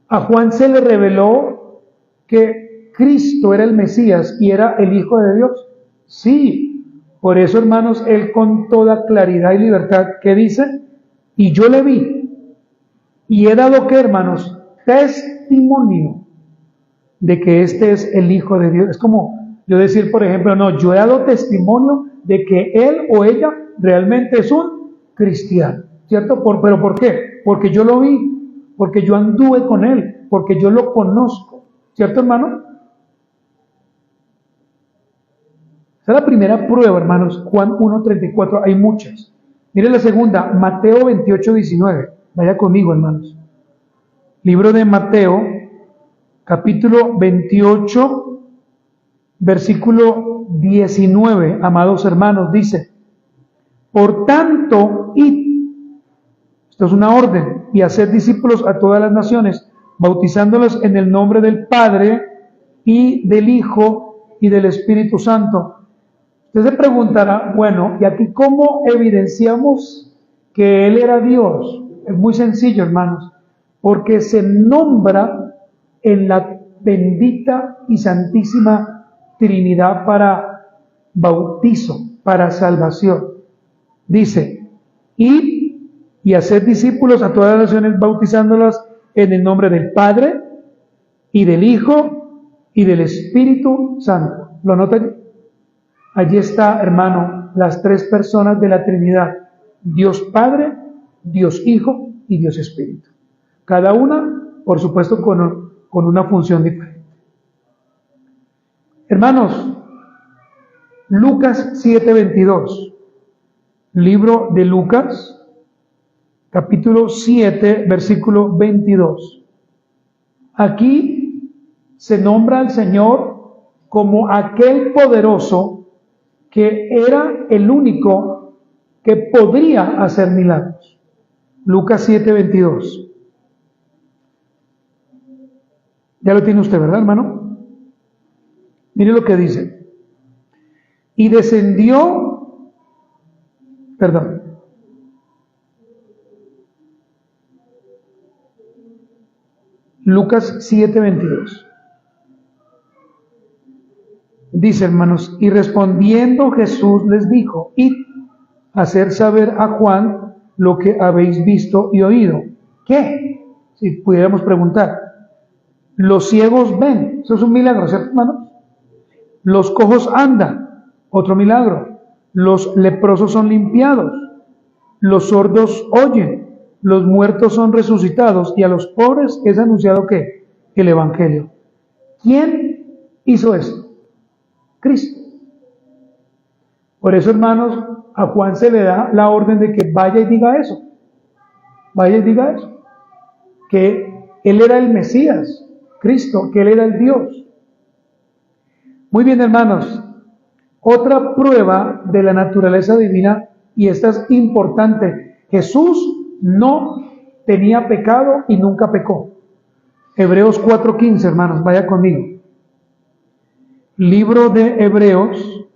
A Juan se le reveló que Cristo era el Mesías y era el Hijo de Dios. Sí. Por eso, hermanos, él con toda claridad y libertad, ¿qué dice? Y yo le vi. Y he dado, ¿qué, hermanos? Testimonio de que este es el Hijo de Dios. Es como yo decir, por ejemplo, no, yo he dado testimonio de que él o ella realmente es un cristiano, ¿cierto? ¿Pero por qué? Porque yo lo vi, porque yo anduve con él, porque yo lo conozco, ¿cierto, hermano? Esa es la primera prueba, hermanos, Juan 1:34, hay muchas. Mire la segunda, Mateo 28:19. Vaya conmigo, hermanos. Libro de Mateo, capítulo 28, versículo 19, amados hermanos, dice: por tanto, id, esto es una orden, y haced discípulos a todas las naciones, bautizándolos en el nombre del Padre, y del Hijo, y del Espíritu Santo. Usted se preguntará, bueno, ¿y aquí cómo evidenciamos que Él era Dios? Es muy sencillo, hermanos, porque se nombra en la bendita y santísima Trinidad para bautizo, para salvación. Dice, id y hacer discípulos a todas las naciones, bautizándolas en el nombre del Padre, y del Hijo, y del Espíritu Santo. ¿Lo notan? Allí está, hermano, las tres personas de la Trinidad: Dios Padre, Dios Hijo y Dios Espíritu. Cada una, por supuesto, con una función diferente. Hermanos, Lucas 7:22. Libro de Lucas, capítulo 7, versículo 22. Aquí se nombra al Señor como aquel poderoso que era el único que podría hacer milagros. Lucas 7:22. Ya lo tiene usted, ¿verdad, hermano? Mire lo que dice. Y descendió, perdón, Lucas 7:22. Dice, hermanos, y respondiendo Jesús les dijo: id a hacer saber a Juan lo que habéis visto y oído. ¿Qué? Si pudiéramos preguntar. Los ciegos ven, eso es un milagro, ¿cierto, hermanos? Los cojos andan, otro milagro. Los leprosos son limpiados, los sordos oyen, los muertos son resucitados, y a los pobres es anunciado, ¿qué? El Evangelio. ¿Quién hizo esto? Cristo. Por eso, hermanos, a Juan se le da la orden de que vaya y diga eso. Vaya y diga eso. Que Él era el Mesías, Cristo, que Él era el Dios. Muy bien, hermanos. Otra prueba de la naturaleza divina, y esta es importante: Jesús no tenía pecado y nunca pecó. Hebreos 4:15, hermanos, vaya conmigo. Libro de Hebreos,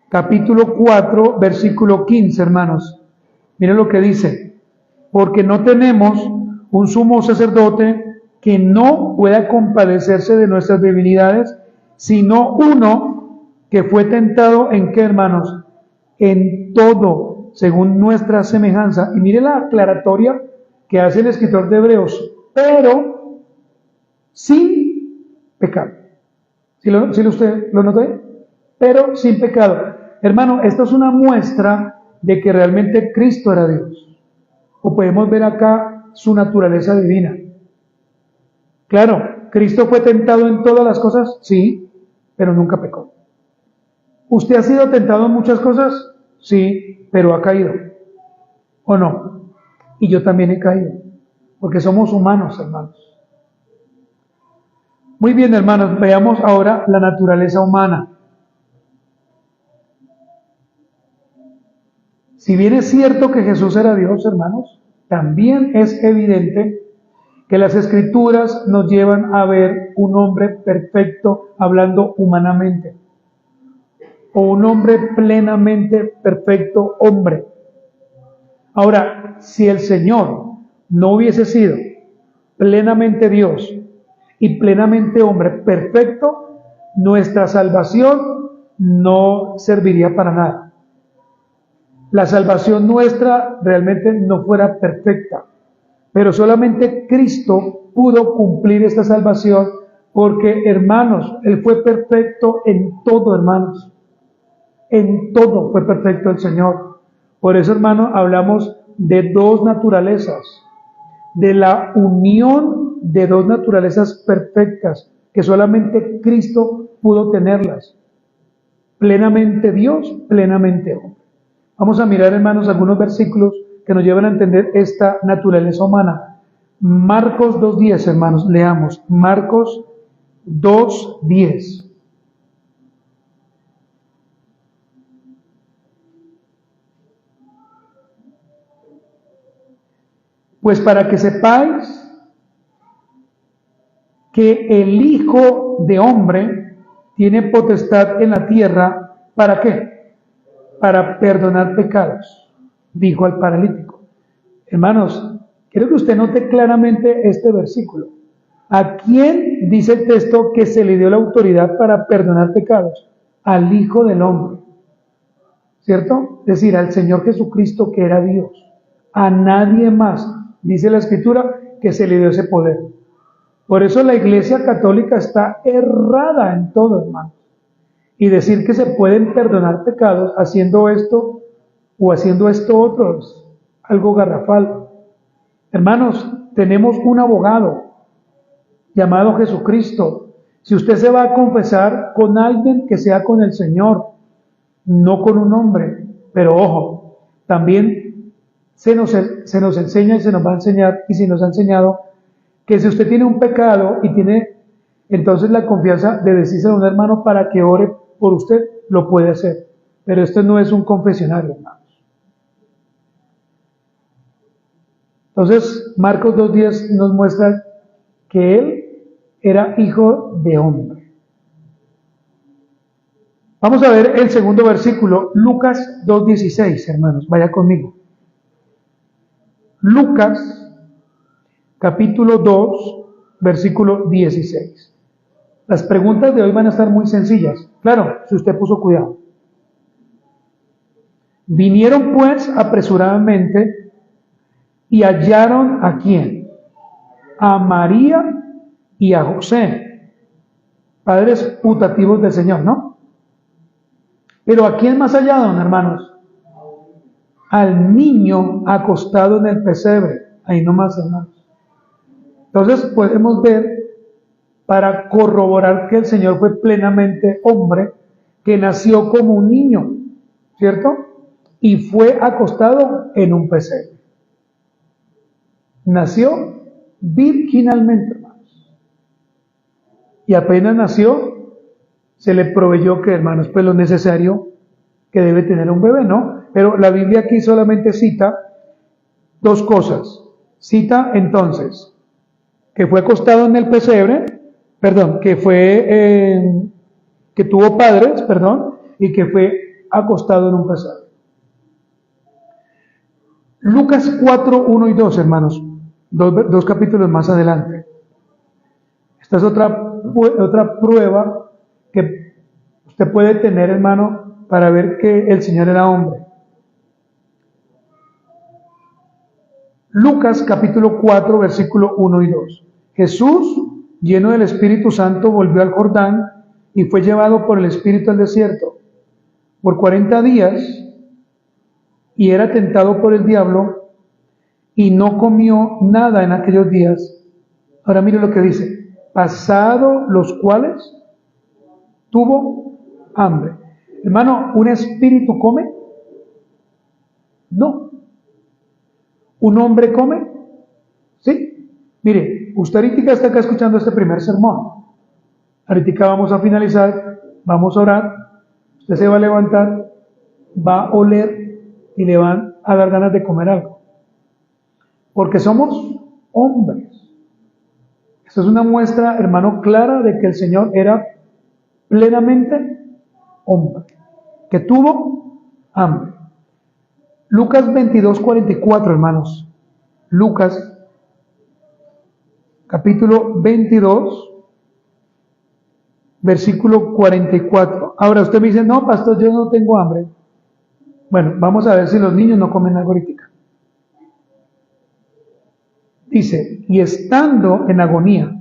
capítulo 4, versículo 15, hermanos. Miren lo que dice: porque no tenemos un sumo sacerdote que no pueda compadecerse de nuestras debilidades, sino uno que fue tentado en qué, hermanos, en todo, según nuestra semejanza. Y mire la aclaratoria que hace el escritor de Hebreos: pero sin pecado. ¿Sí usted lo notó ahí? Pero sin pecado. Hermano, esto es una muestra de que realmente Cristo era Dios. O podemos ver acá su naturaleza divina. Claro, ¿Cristo fue tentado en todas las cosas? Sí, pero nunca pecó. ¿Usted ha sido tentado en muchas cosas? Sí, pero ha caído. ¿O no? Y yo también he caído. Porque somos humanos, hermanos. Muy bien, hermanos, veamos ahora la naturaleza humana. Si bien es cierto que Jesús era Dios, hermanos, también es evidente que las Escrituras nos llevan a ver un hombre perfecto hablando humanamente, o un hombre plenamente perfecto hombre. Ahora, si el Señor no hubiese sido plenamente Dios y plenamente hombre perfecto, nuestra salvación no serviría para nada. La salvación nuestra realmente no fuera perfecta. Pero solamente Cristo pudo cumplir esta salvación porque, hermanos, Él fue perfecto en todo, hermanos. En todo fue perfecto el Señor. Por eso, hermanos, hablamos de dos naturalezas, de la unión de dos naturalezas perfectas, que solamente Cristo pudo tenerlas. Plenamente Dios, plenamente hombre. Vamos a mirar, hermanos, algunos versículos que nos llevan a entender esta naturaleza humana. Marcos 2:10, hermanos, leamos. Marcos 2:10. Pues para que sepáis que el Hijo de Hombre tiene potestad en la tierra, ¿para qué? Para perdonar pecados, dijo al paralítico. Hermanos, quiero que usted note claramente este versículo. ¿A quién dice el texto que se le dio la autoridad para perdonar pecados? Al Hijo del Hombre, ¿cierto? Es decir, al Señor Jesucristo, que era Dios. A nadie más, dice la Escritura, que se le dio ese poder. Por eso la Iglesia Católica está errada en todo, hermanos. Y decir que se pueden perdonar pecados haciendo esto o haciendo esto otro es algo garrafal. Hermanos, tenemos un abogado llamado Jesucristo. Si usted se va a confesar con alguien, que sea con el Señor, no con un hombre. Pero ojo, también se nos enseña y se nos va a enseñar, y se nos ha enseñado, que si usted tiene un pecado y tiene entonces la confianza de decirse a un hermano para que ore por usted, lo puede hacer. Pero esto no es un confesionario, hermanos. Entonces, Marcos 2:10 nos muestra que Él era hijo de hombre. Vamos a ver el segundo versículo, Lucas 2:16, hermanos, vaya conmigo. Lucas, capítulo 2, versículo 16. Las preguntas de hoy van a estar muy sencillas. Claro, si usted puso cuidado. Vinieron pues apresuradamente y hallaron ¿a quién? A María y a José, padres putativos del Señor, ¿no? Pero ¿a quién más hallaron, hermanos? Al niño acostado en el pesebre. Ahí nomás, hermanos. Entonces podemos ver, para corroborar que el Señor fue plenamente hombre, que nació como un niño, ¿cierto? Y fue acostado en un pesebre. Nació virginalmente, hermanos. Y apenas nació, se le proveyó, que hermanos, pues lo necesario que debe tener un bebé, ¿no? Pero la Biblia aquí solamente cita dos cosas. Cita entonces que fue acostado en el pesebre, que tuvo padres, y que fue acostado en un pesebre. Lucas 4, 1 y 2, hermanos, dos capítulos más adelante. Esta es otra prueba que usted puede tener, hermano, para ver que el Señor era hombre. Lucas capítulo 4, versículo 1 y 2. Jesús, lleno del Espíritu Santo, volvió al Jordán y fue llevado por el Espíritu al desierto por 40 días, y era tentado por el diablo y no comió nada en aquellos días. Ahora mire lo que dice: pasado los cuales tuvo hambre. Hermano, ¿un espíritu come? No. ¿Un hombre come? Sí. Mire, usted ahorita está acá escuchando este primer sermón. Ahorita vamos a finalizar, vamos a orar, usted se va a levantar, va a oler y le van a dar ganas de comer algo. Porque somos hombres. Esta es una muestra, hermano, clara de que el Señor era plenamente hombre, que tuvo hambre. Lucas 22:44, hermanos. Lucas, capítulo 22, versículo 44. Ahora usted me dice: no, pastor, yo no tengo hambre. Bueno, vamos a ver si los niños no comen algo ahorita. Dice, y estando en agonía,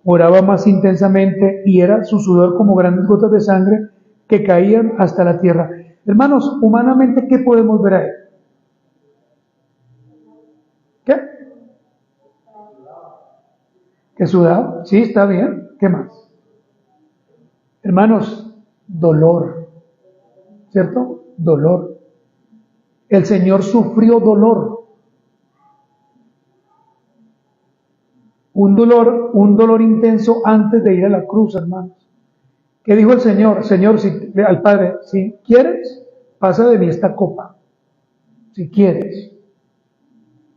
oraba más intensamente y era su sudor como grandes gotas de sangre que caían hasta la tierra. Hermanos, humanamente, ¿qué podemos ver ahí? ¿Qué? ¿Que sudaba? Sí, está bien. ¿Qué más? Hermanos, dolor, ¿cierto? Dolor. El Señor sufrió dolor. Un dolor intenso antes de ir a la cruz, hermanos. ¿Qué dijo el Señor? Señor, al Padre, si quieres, pasa de mí esta copa. Si quieres.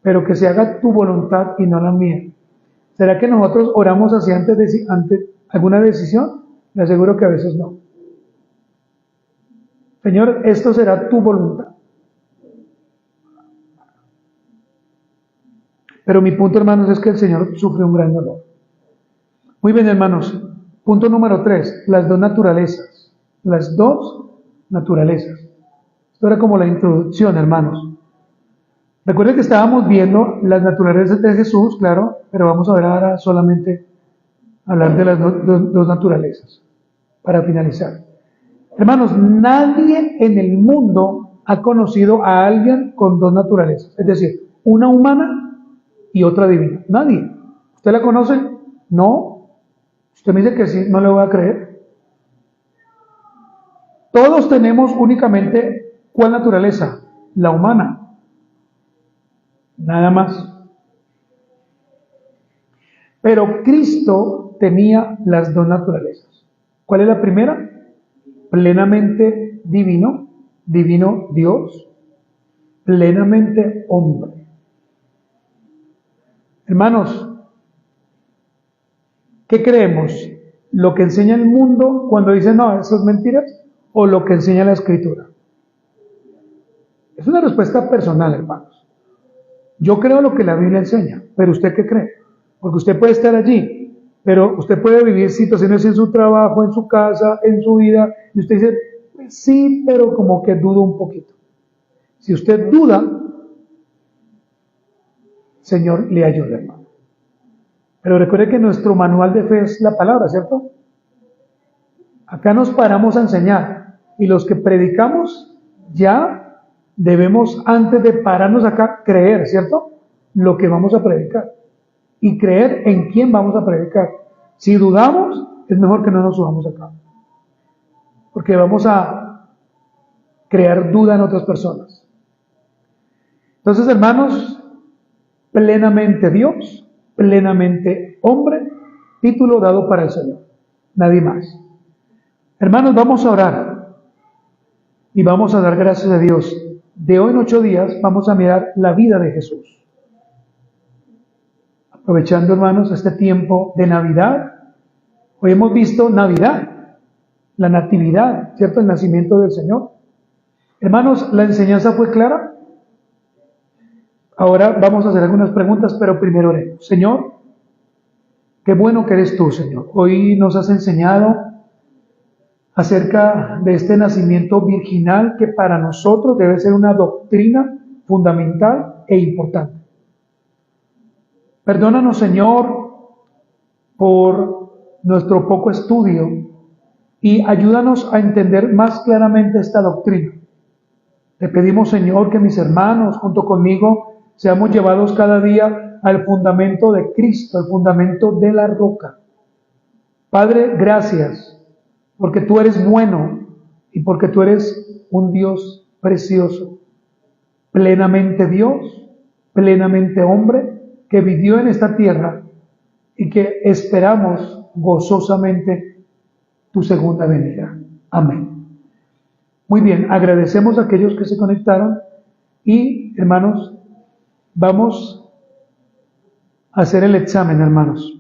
Pero que se haga tu voluntad y no la mía. ¿Será que nosotros oramos así antes de alguna decisión? Le aseguro que a veces no. Señor, esto será tu voluntad. Pero mi punto, hermanos, es que el Señor sufre un gran dolor. Muy bien, hermanos. Punto número 3, las dos naturalezas. Las dos naturalezas. Esto era como la introducción, hermanos. Recuerden que estábamos viendo las naturalezas de Jesús, claro, pero vamos a ver ahora solamente hablar de las dos naturalezas, para finalizar. Hermanos, nadie en el mundo ha conocido a alguien con dos naturalezas, es decir, una humana y otra divina. Nadie. ¿Usted la conoce? No. Usted me dice que sí, no le voy a creer. Todos tenemos únicamente, ¿cuál naturaleza? La humana. Nada más. Pero Cristo tenía las dos naturalezas. ¿Cuál es la primera? Plenamente divino, divino Dios, plenamente hombre. Hermanos, ¿qué creemos? ¿Lo que enseña el mundo cuando dice no, eso es mentiras? ¿O lo que enseña la Escritura? Es una respuesta personal, hermanos. Yo creo lo que la Biblia enseña, pero ¿usted qué cree? Porque usted puede estar allí, pero usted puede vivir situaciones en su trabajo, en su casa, en su vida, y usted dice, pues sí, pero como que dudo un poquito. Si usted duda, Señor le ayuda, hermano. Pero recuerde que nuestro manual de fe es la palabra, ¿cierto? Acá nos paramos a enseñar, y los que predicamos ya debemos, antes de pararnos acá, creer, ¿cierto? Lo que vamos a predicar. Y creer en quién vamos a predicar. Si dudamos, es mejor que no nos subamos acá. Porque vamos a crear duda en otras personas. Entonces, hermanos, plenamente Dios, plenamente hombre, título dado para el Señor. Nadie más. Hermanos, vamos a orar. Y vamos a dar gracias a Dios. De hoy en 8 días vamos a mirar la vida de Jesús. Aprovechando, hermanos, este tiempo de Navidad. Hoy hemos visto Navidad, la natividad, ¿cierto? El nacimiento del Señor. Hermanos, ¿la enseñanza fue clara? Ahora vamos a hacer algunas preguntas, pero primero oremos. Señor, qué bueno que eres tú, Señor. Hoy nos has enseñado acerca de este nacimiento virginal que para nosotros debe ser una doctrina fundamental e importante. Perdónanos, Señor, por nuestro poco estudio y ayúdanos a entender más claramente esta doctrina. Te pedimos, Señor, que mis hermanos, junto conmigo, seamos llevados cada día al fundamento de Cristo, al fundamento de la roca. Padre, gracias, porque tú eres bueno y porque tú eres un Dios precioso, plenamente Dios, plenamente hombre, que vivió en esta tierra y que esperamos gozosamente tu segunda venida. Amén. Muy bien, agradecemos a aquellos que se conectaron y, hermanos, vamos a hacer el examen, hermanos.